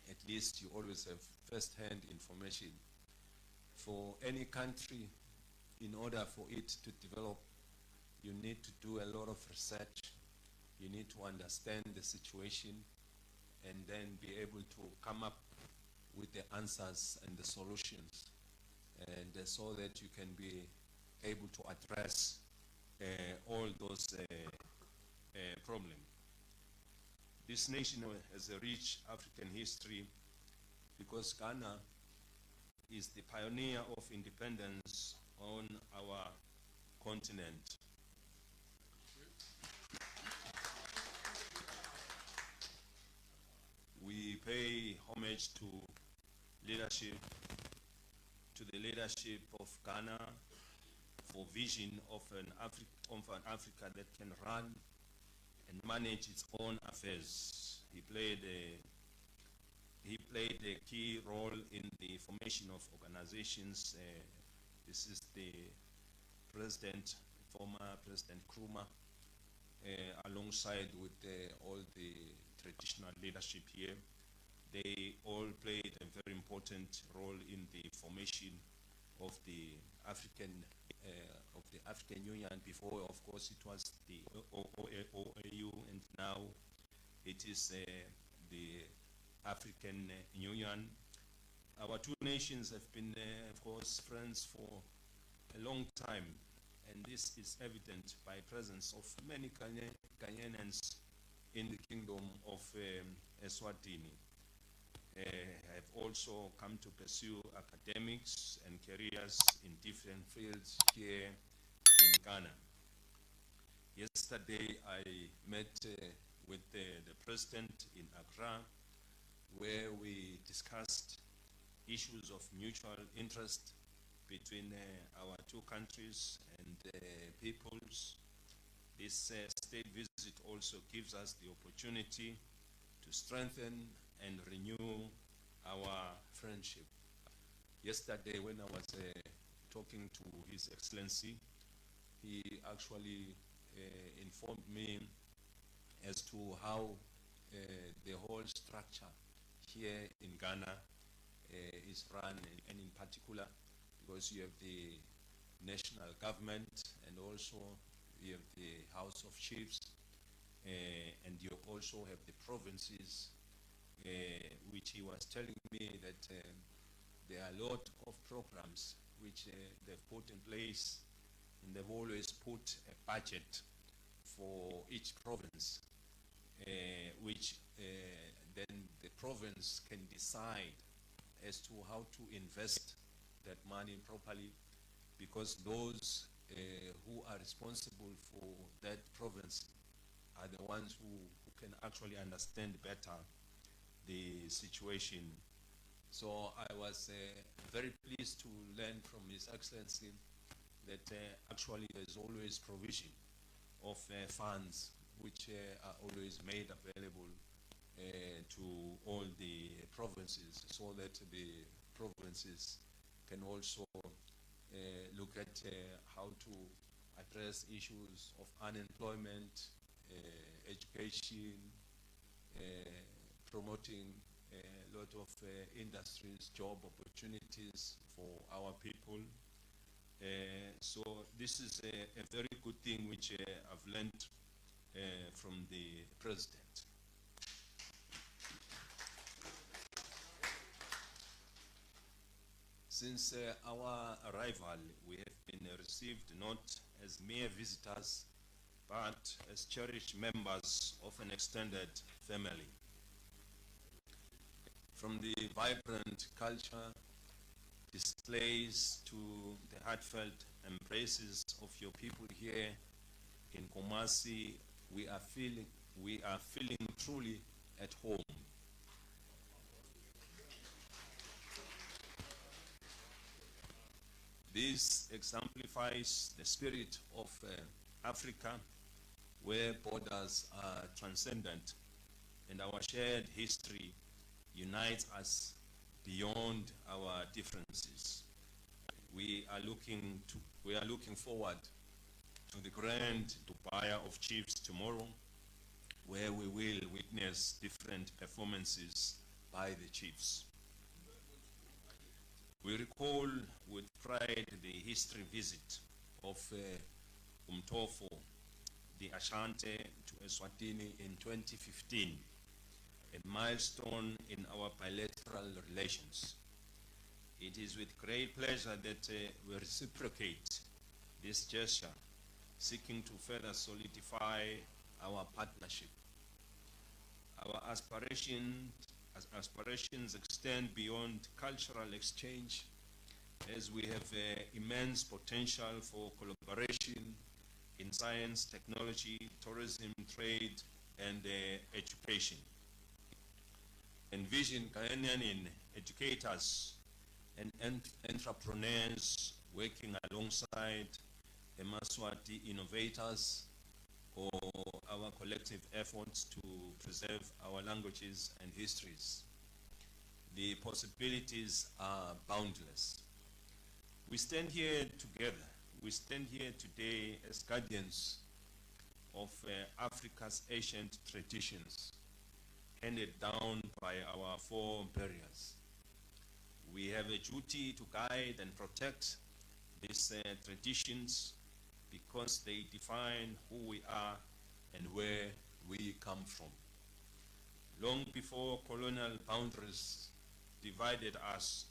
at least you always have first-hand information. For any country, in order for it to develop, you need to do a lot of research. You need to understand the situation and then be able to come up with the answers and the solutions, and so that you can be able to address all those problems. This nation has a rich African history, because Ghana is the pioneer of independence on our continent. We pay homage to the leadership of Ghana for vision of an Africa that can run and manage its own affairs. He played a key role in the formation of organizations. This is the president, former President Nkrumah, alongside with all the traditional leadership here. They all played a very important role in the formation of the African Union. Before, of course, it was the OAU, and now it is the African Union. Our two nations have been, of course, friends for a long time, and this is evident by presence of many Ghanaians in the Kingdom of Eswatini. Have also come to pursue academics and careers in different fields here in Ghana. Yesterday, I met with the president in Accra, where we discussed issues of mutual interest between our two countries and peoples. This state visit also gives us the opportunity to strengthen and renew our friendship. Yesterday, when I was talking to His Excellency, he actually informed me as to how the whole structure here in Ghana is run, and in particular because you have the national government and also you have the House of Chiefs, and you also have the provinces, which he was telling me that there are a lot of programs which they've put in place, and they've always put a budget for each province, which then the province can decide as to how to invest that money properly, because those who are responsible for that province are the ones who can actually understand better the situation. So I was very pleased to learn from His Excellency that actually there's always provision of funds which are always made available to all the provinces, so that the provinces can also look at how to address issues of unemployment, education, promoting a lot of industries, job opportunities for our people. So this is a very good thing which I've learned from the President. Since our arrival, we have been received not as mere visitors, but as cherished members of an extended family. From the vibrant culture displays to the heartfelt embraces of your people here in Kumasi, we are feeling truly at home. This exemplifies the spirit of Africa, where borders are transcendent and our shared history unites us beyond our differences. We are looking forward to the grand Dubai of Chiefs tomorrow, where we will witness different performances by the Chiefs. We recall with pride the history visit of Umtofo, the Asante, to Eswatini in 2015, a milestone in our bilateral relations. It is with great pleasure that we reciprocate this gesture, seeking to further solidify our partnership. Our aspirations extend beyond cultural exchange, as we have immense potential for collaboration in science, technology, tourism, trade, and education. Envision Ghanaian educators and entrepreneurs working alongside the Maswati innovators, or our collective efforts to preserve our languages and histories. The possibilities are boundless. We stand here together. We stand here today as guardians of Africa's ancient traditions, handed down by our forebears. We have a duty to guide and protect these traditions, because they define who we are and where we come from. Long before colonial boundaries divided us,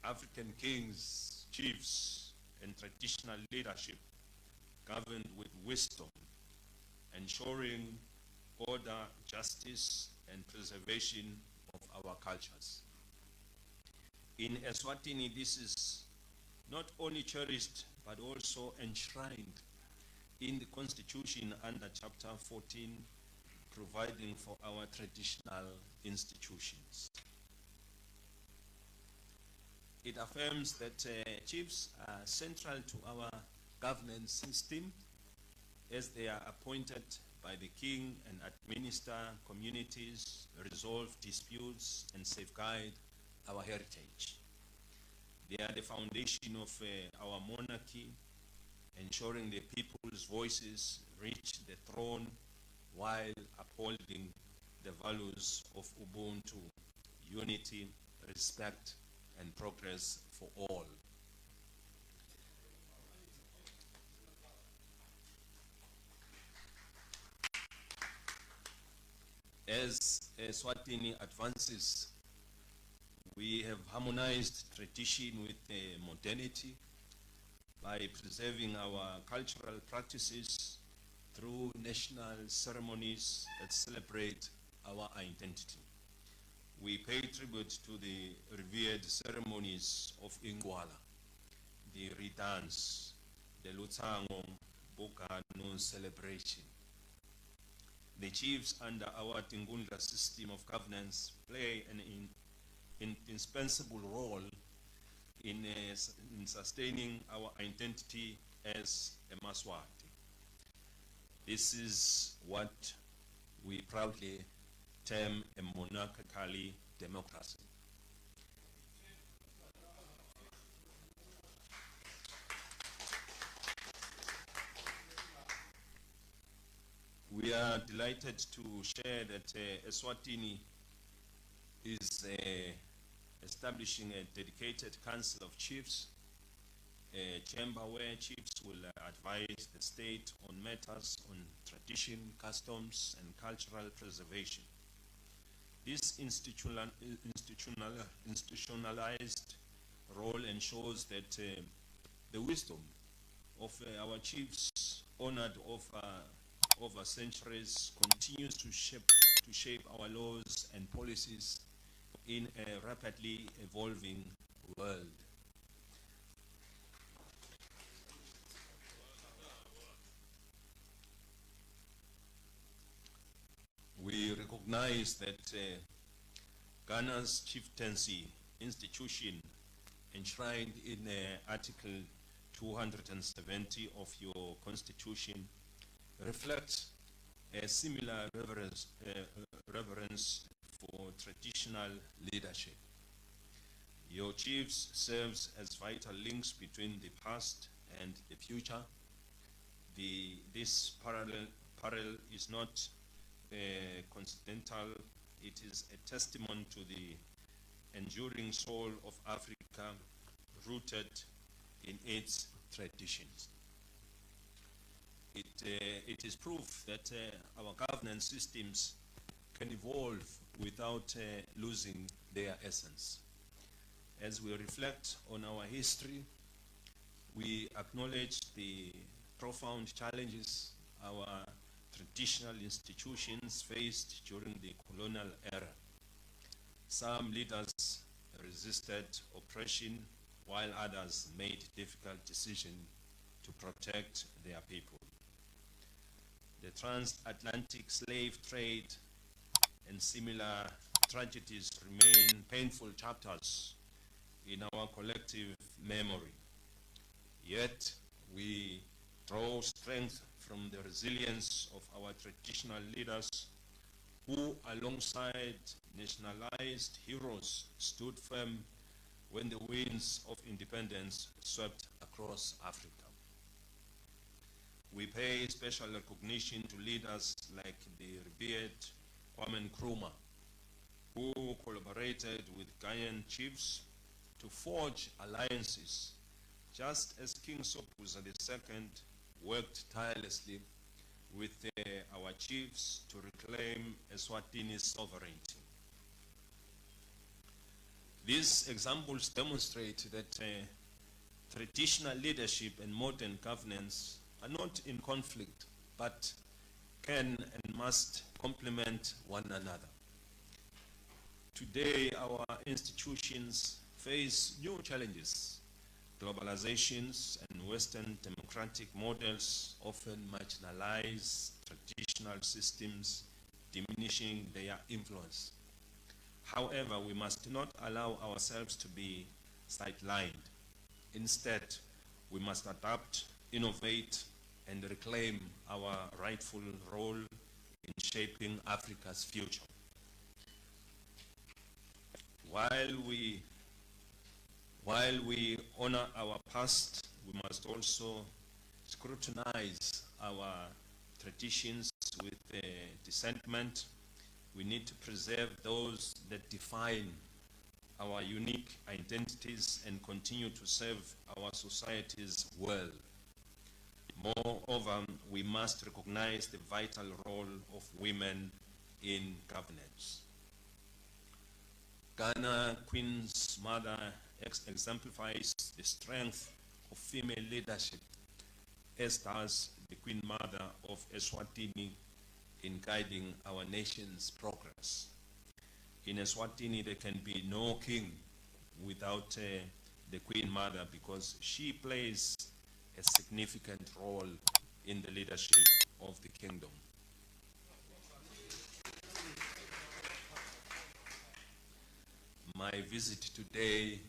African kings, chiefs, and traditional leadership governed with wisdom, ensuring order, justice, and preservation of our cultures. In Eswatini, this is not only cherished, but also enshrined in the Constitution under Chapter 14, providing for our traditional institutions. It affirms that chiefs are central to our governance system, as they are appointed by the king and administer communities, resolve disputes, and safeguard our heritage. They are the foundation of our monarchy, ensuring the people's voices reach the throne while upholding the values of Ubuntu, unity, respect, and progress for all. As Eswatini advances, we have harmonized tradition with modernity by preserving our cultural practices through national ceremonies that celebrate our identity. We pay tribute to the revered ceremonies of Ingwala, the Ridans, the Lutsango Bokano celebration. The chiefs under our Tingundla system of governance play an indispensable role in sustaining our identity as a Maswati. This is what we proudly term a monarchically democracy. We are delighted to share that Eswatini is establishing a dedicated council of chiefs, a chamber where chiefs will advise the state on matters on tradition, customs, and cultural preservation. This institutionalized role ensures that the wisdom of our chiefs, honored over centuries, continues to shape our laws and policies in a rapidly evolving world. We recognize that Ghana's chieftaincy institution, enshrined in Article 270 of your constitution, reflects a similar reverence for traditional leadership. Your chiefs serves as vital links between the past and the future. This parallel is not coincidental. It is a testament to the enduring soul of Africa, rooted in its traditions. It is proof that our governance systems can evolve without losing their essence. As we reflect on our history, we acknowledge the profound challenges our traditional institutions faced during the colonial era. Some leaders resisted oppression, while others made difficult decisions to protect their people. The transatlantic slave trade and similar tragedies remain painful chapters in our collective memory. Yet, we draw strength from the resilience of our traditional leaders who, alongside nationalized heroes, stood firm when the winds of independence swept across Africa. We pay special recognition to leaders like the revered Kwame Nkrumah, who collaborated with Ghanaian chiefs to forge alliances, just as King Sopuza II worked tirelessly with our chiefs to reclaim Eswatini's sovereignty. These examples demonstrate that traditional leadership and modern governance are not in conflict, but can and must complement one another. Today, our institutions face new challenges. Globalizations and Western democratic models often marginalize traditional systems, diminishing their influence. However, we must not allow ourselves to be sidelined. Instead, we must adapt, innovate, and reclaim our rightful role in shaping Africa's future. While we honor our past, we must also scrutinize our traditions with dissentment. We need to preserve those that define our unique identities and continue to serve our societies well. Moreover, we must recognize the vital role of women in governance. Ghana Queen's Mother exemplifies the strength of female leadership, as does the Queen Mother of Eswatini in guiding our nation's progress. In Eswatini, there can be no king without the Queen Mother, because she plays a significant role in the leadership of the kingdom. My visit today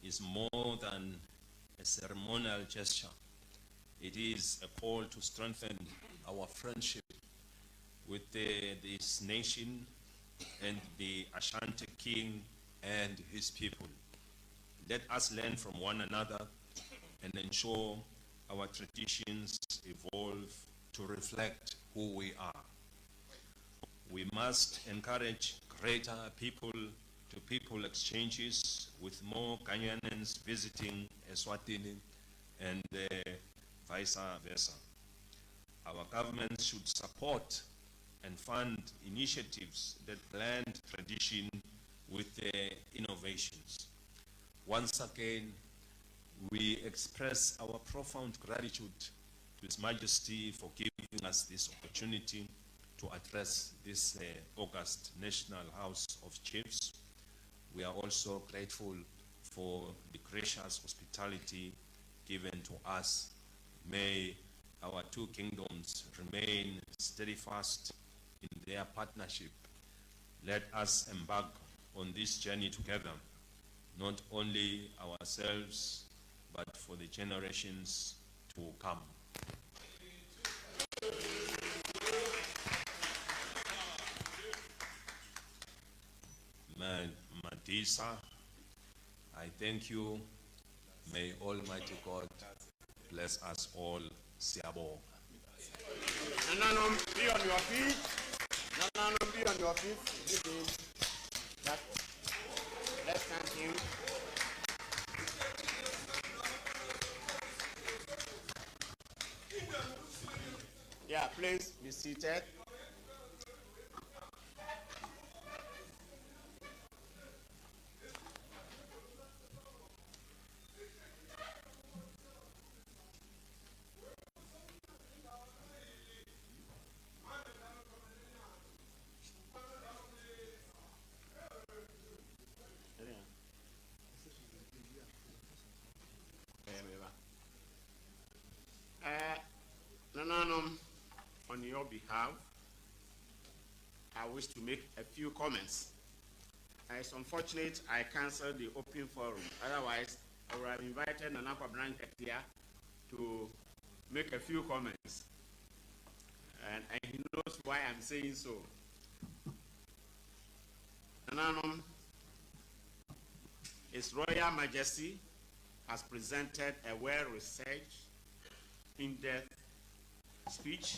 is more than a ceremonial gesture. It is a call to strengthen our friendship with this nation and the Ashanti King and his people. Let us learn from one another and ensure our traditions evolve to reflect who we are. We must encourage greater people-to-people exchanges, with more Ghanaians visiting Eswatini and vice versa. Our government should support and fund initiatives that blend tradition with innovations. Once again, we express our profound gratitude to His Majesty for giving us this opportunity to address this august National House of Chiefs. We are also grateful for the gracious hospitality given to us. May our two kingdoms remain steadfast in their partnership. Let us embark on this journey together, not only ourselves, but for the generations to come. Matisa, I thank you. May Almighty God bless us all. Siabo. Nananom, be on your feet. Nananom, be on your feet. Give him that. Let's thank him. Yeah, please be seated. Nananum, on your behalf, I wish to make a few comments. It's unfortunate I canceled the open forum. Otherwise, I would have invited Nana Kwabranka here to make a few comments. And he knows why I'm saying so. Nananum, His Royal Majesty has presented a well-researched, in-depth speech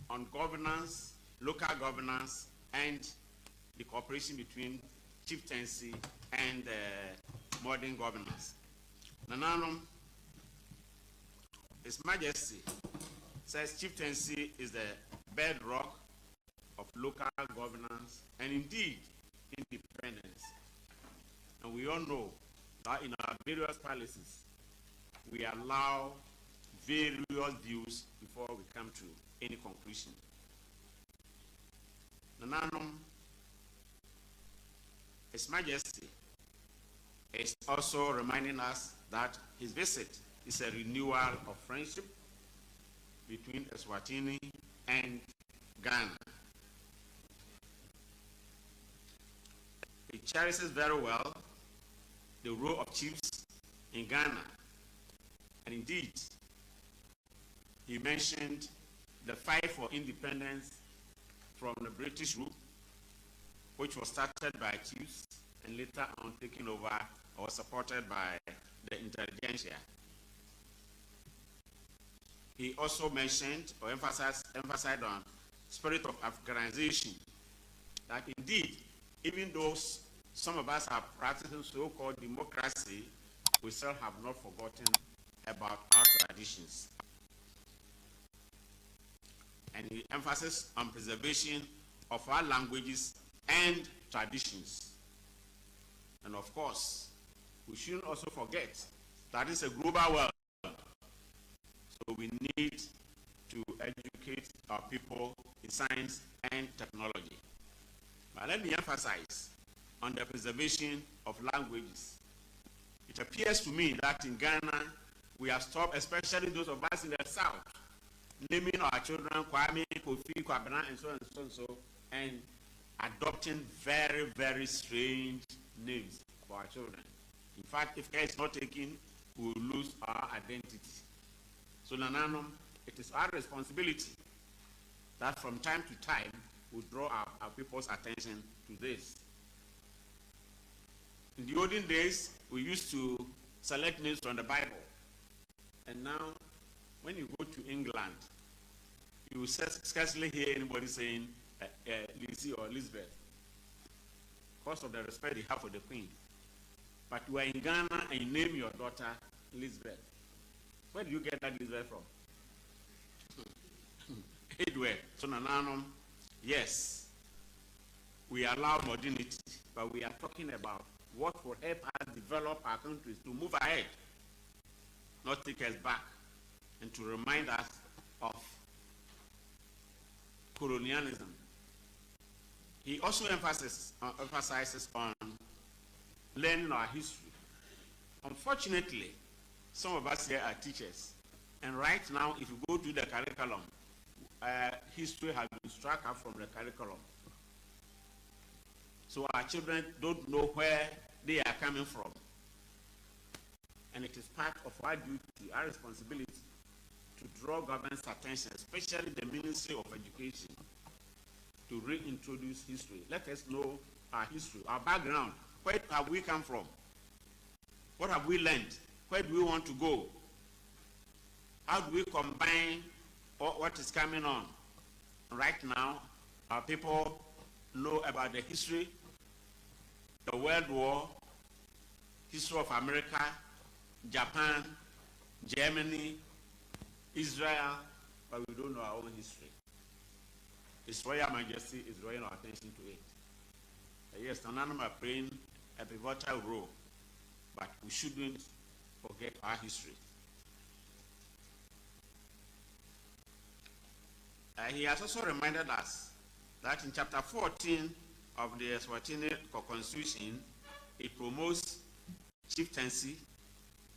on governance, local governance, and the cooperation between chieftaincy and modern governance. Nananum, His Majesty says chieftaincy is the bedrock of local governance and indeed independence. And we all know that in our various palaces, we allow various views before we come to any conclusion. Nananum, His Majesty is also reminding us that his visit is a renewal of friendship between Eswatini and Ghana. He cherishes very well the role of chiefs in Ghana. And indeed, he mentioned the fight for independence from the British rule, which was started by chiefs and later on taken over or supported by the intelligentsia. He also mentioned or emphasized on spirit of Afghanization, that indeed, even though some of us are practicing so-called democracy, we still have not forgotten about our traditions. And he emphasized on preservation of our languages and traditions. And of course, we shouldn't also forget that it's a global world. So we need to educate our people in science and technology. But let me emphasize on the preservation of languages. It appears to me that in Ghana, we have stopped, especially those of us in the South, naming our children Kwame, Kofi, Kwabena, and so and so, and adopting very, very strange names for our children. In fact, if care is not taken, we will lose our identity. So, Nananum, it is our responsibility that from time to time we draw our people's attention to this. In the olden days, we used to select names from the Bible. And now, when you go to England, you will scarcely hear anybody saying Lizzie or Elizabeth, because of the respect they have for the Queen. But you are in Ghana and you name your daughter Elizabeth. Where do you get that Elizabeth from? Edward. So Nananum, yes, we allow modernity, but we are talking about what will help us develop our countries to move ahead, not take us back, and to remind us of colonialism. He also emphasizes on learning our history. Unfortunately, some of us here are teachers, and right now, if you go to the curriculum, history has been struck out from the curriculum. So our children don't know where they are coming from. And it is part of our duty, our responsibility, to draw government's attention, especially the Ministry of Education, to reintroduce history. Let us know our history, our background. Where have we come from? What have we learned? Where do we want to go? How do we combine what is coming on? Right now, our people know about the history, the World War, history of America, Japan, Germany, Israel, but we don't know our own history. His Royal Majesty is drawing our attention to it. Yes, Nananum are playing a pivotal role, but we shouldn't forget our history. He has also reminded us that in chapter 14 of the Eswatini Constitution, it promotes chieftaincy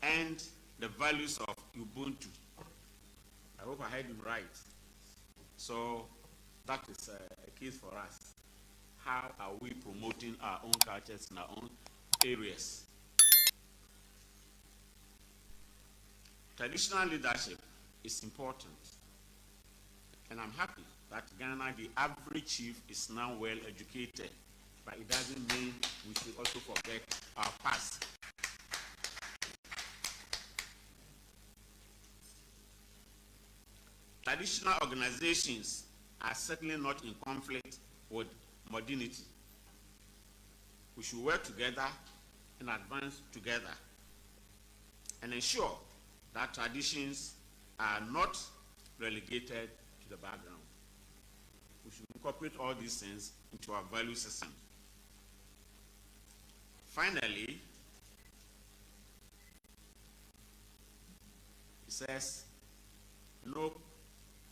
and the values of Ubuntu. I hope I heard him right. So that is a case for us. How are we promoting our own cultures in our own areas? Traditional leadership is important. And I'm happy that Ghana, the average chief, is now well educated. But it doesn't mean we should also forget our past. Traditional organizations are certainly not in conflict with modernity. We should work together and advance together and ensure that traditions are not relegated to the background. We should incorporate all these things into our value system. Finally, it says, no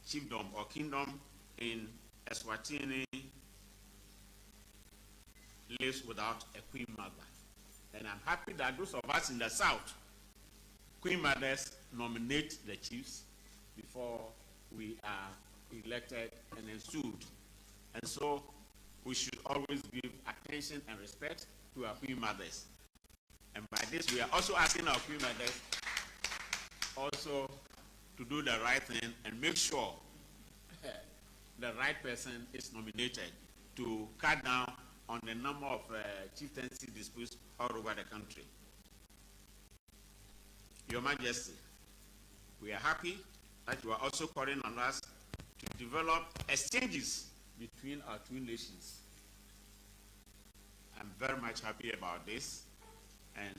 chiefdom or kingdom in Eswatini lives without a queen mother. And I'm happy that those of us in the South, queen mothers nominate the chiefs before we are elected and ensued. And so we should always give attention and respect to our queen mothers. And by this, we are also asking our queen mothers also to do the right thing and make sure the right person is nominated to cut down on the number of chieftaincy disputes all over the country. Your Majesty, we are happy that you are also calling on us to develop exchanges between our two nations. I'm very much happy about this, and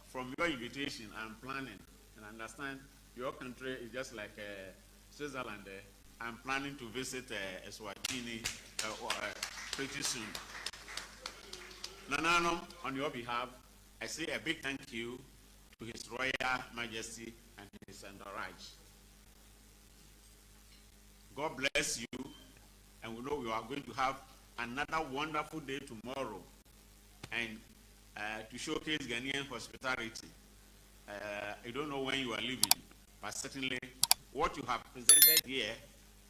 from your invitation, I'm planning, and I understand your country is just like Switzerland. I'm planning to visit Eswatini pretty soon. Nanano, on your behalf, I say a big thank you to His Royal Majesty and His entourage. God bless you, and we know we are going to have another wonderful day tomorrow, and to showcase Ghanaian hospitality. I don't know when you are leaving, but certainly what you have presented here,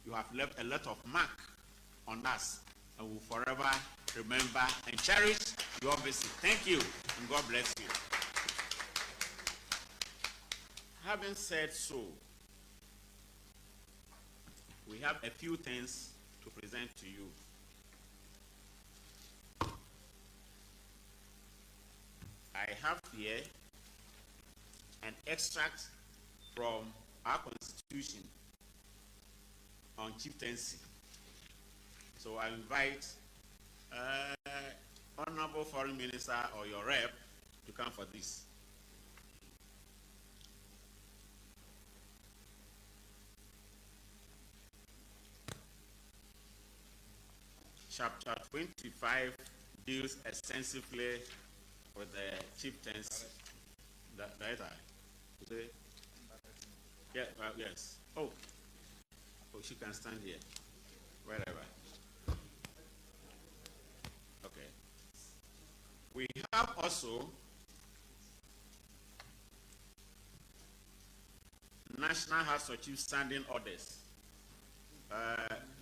you have left a lot of mark on us, and will forever remember and cherish your visit. Thank you, and God bless you. Having said so, we have a few things to present to you. I have here an extract from our constitution on chieftaincy. So I invite Honorable Foreign Minister or your rep to come for this. Chapter 25 deals extensively with the chieftaincy. Yeah, yes. Oh, she can stand here, wherever. Okay. We have also National House of Chiefs standing orders.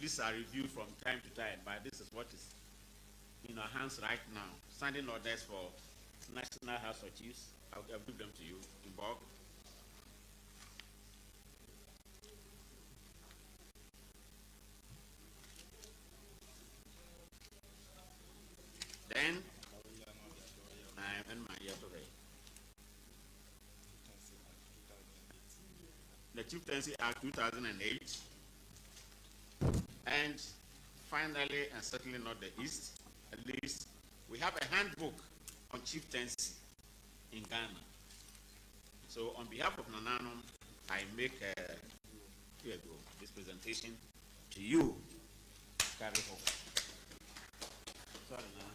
These are reviewed from time to time, but this is what is in our hands right now. Standing orders for National House of Chiefs. I'll give them to you in bulk. Then, the Chieftaincy Act 2008, and finally, and certainly not the least, we have a handbook on chieftaincy in Ghana. So on behalf of Nananum, I make here you go, this presentation to you. Carry forward. Sorry, Nana.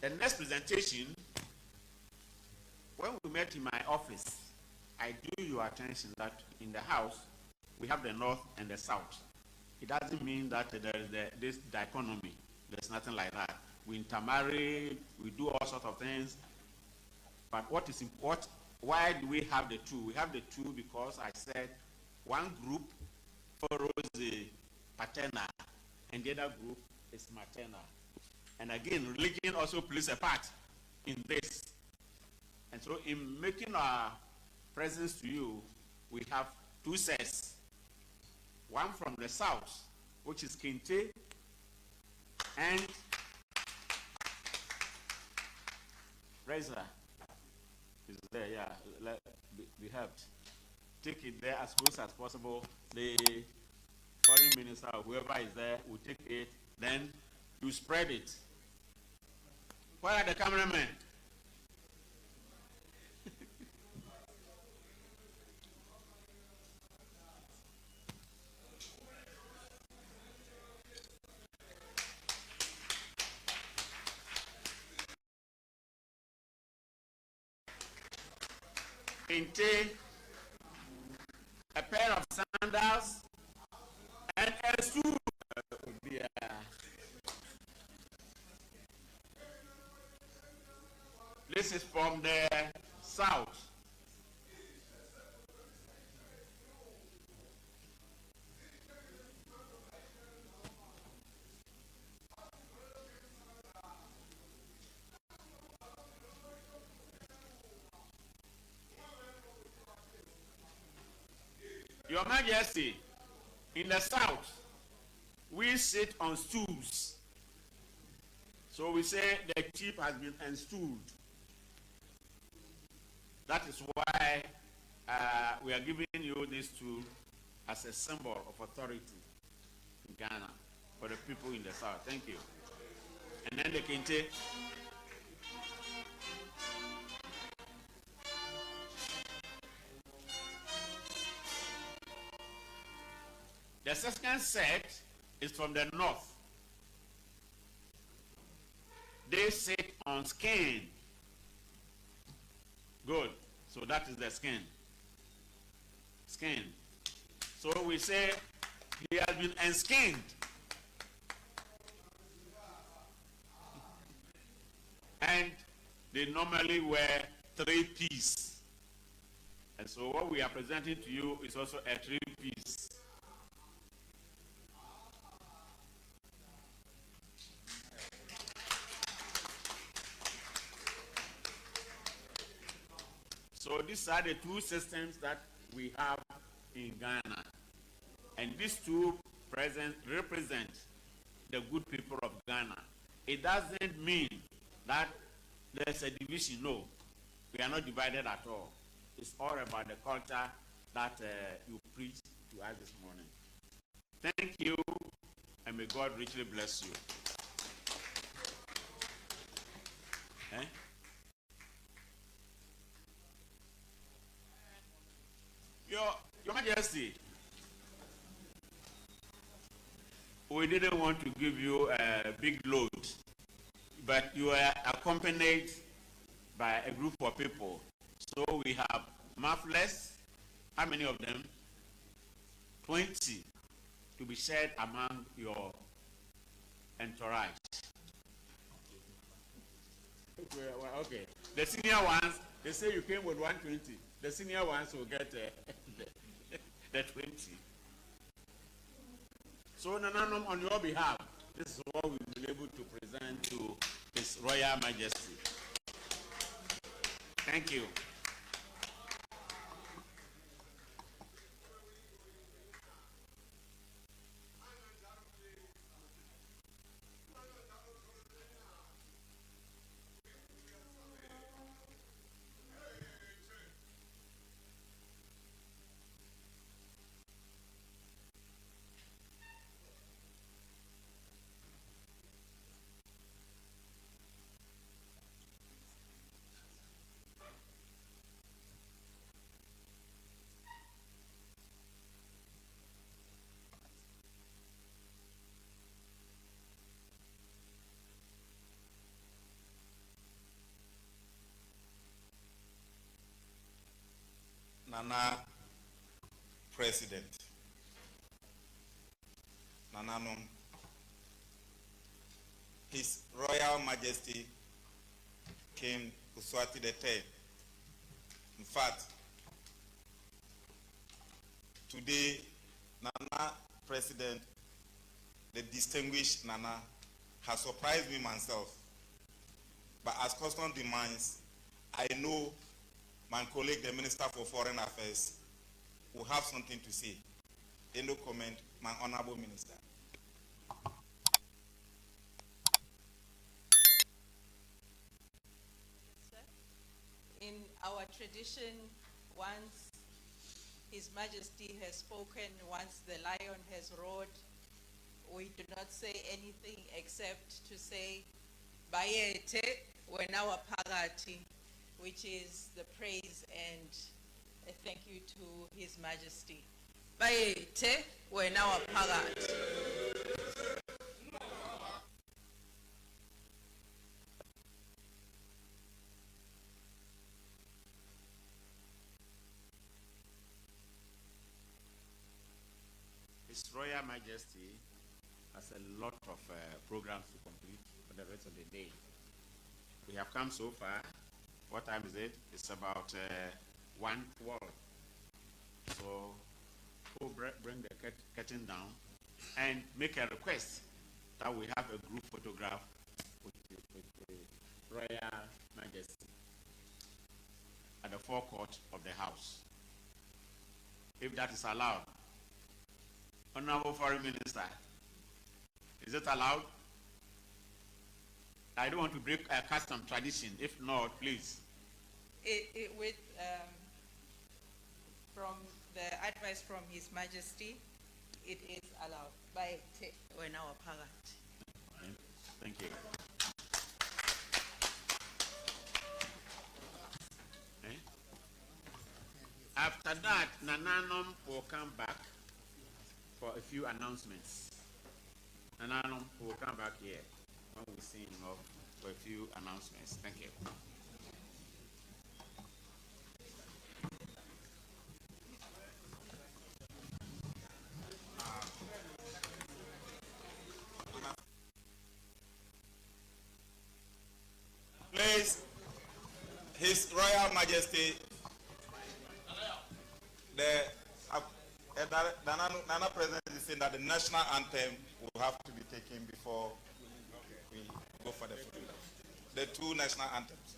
The next presentation, when we met in my office, I drew your attention that in the house, we have the north and the south. It doesn't mean that there is this dichotomy. There's nothing like that. We intermarry, we do all sorts of things. But what is important, why do we have the two? We have the two because I said one group follows the paternal and the other group is maternal. And again, religion also plays a part in this. And so in making our presence to you, we have two sets. One from the south, which is Kente, and Reza is there, yeah, let be helped. Take it there as close as possible. The foreign minister or whoever is there will take it, then you spread it. Where are the cameramen? Kente, a pair of sandals, and a stool. This is from the south. Your Majesty, in the south, we sit on stools. So we say the chief has been installed. That is why we are giving you this tool as a symbol of authority in Ghana for the people in the south. Thank you. And then the Kente. The second set is from the north. They sit on skin. Good. So that is the skin. Skin. So we say he has been enskinned. And they normally wear 3-piece. And so what we are presenting to you is also a 3-piece. So these are the two systems that we have in Ghana. And these two represent the good people of Ghana. It doesn't mean that there's a division. No, we are not divided at all. It's all about the culture that you preached to us this morning. Thank you, and may God richly bless you. Eh? Your Majesty, we didn't want to give you a big load, but you are accompanied by a group of people. So we have mufflers. How many of them? 20 to be shared among your entourage. Okay. The senior ones, they say you came with 120. The senior ones will get the 20. So, Nananum, on your behalf, this is what we will be able to present to His Royal Majesty. Thank you. Nana President, Nananum, His Royal Majesty King Uswati III. In fact, today, Nana President, the distinguished Nana, has surprised me myself. But as custom demands, I know my colleague, the Minister for Foreign Affairs, will have something to say. No comment, my Honorable Minister. In our tradition, once His Majesty has spoken, once the lion has roared, we do not say anything except to say, Bayete wenawa pagati, which is the praise and a thank you to His Majesty. Bayete wenawa pagati. His Royal Majesty has a lot of programs to complete for the rest of the day. We have come so far. What time is it? It's about 1:12. So we'll bring the curtain down and make a request that we have a group photograph with the Royal Majesty at the forecourt of the house. if that is allowed. Honorable Foreign Minister, is it allowed? I don't want to break a custom tradition. If not, please. From the advice from His Majesty, it is allowed by our parent. Thank you. After that, Nananom will come back for a few announcements. Nananom will come back here when we see him off for a few announcements. Thank you. Please, His Royal Majesty, the Nana President is saying that the national anthem will have to be taken before we go for the photo. The two national anthems.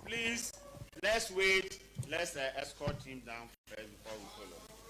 Please, let's wait. Let's escort him down first before we follow.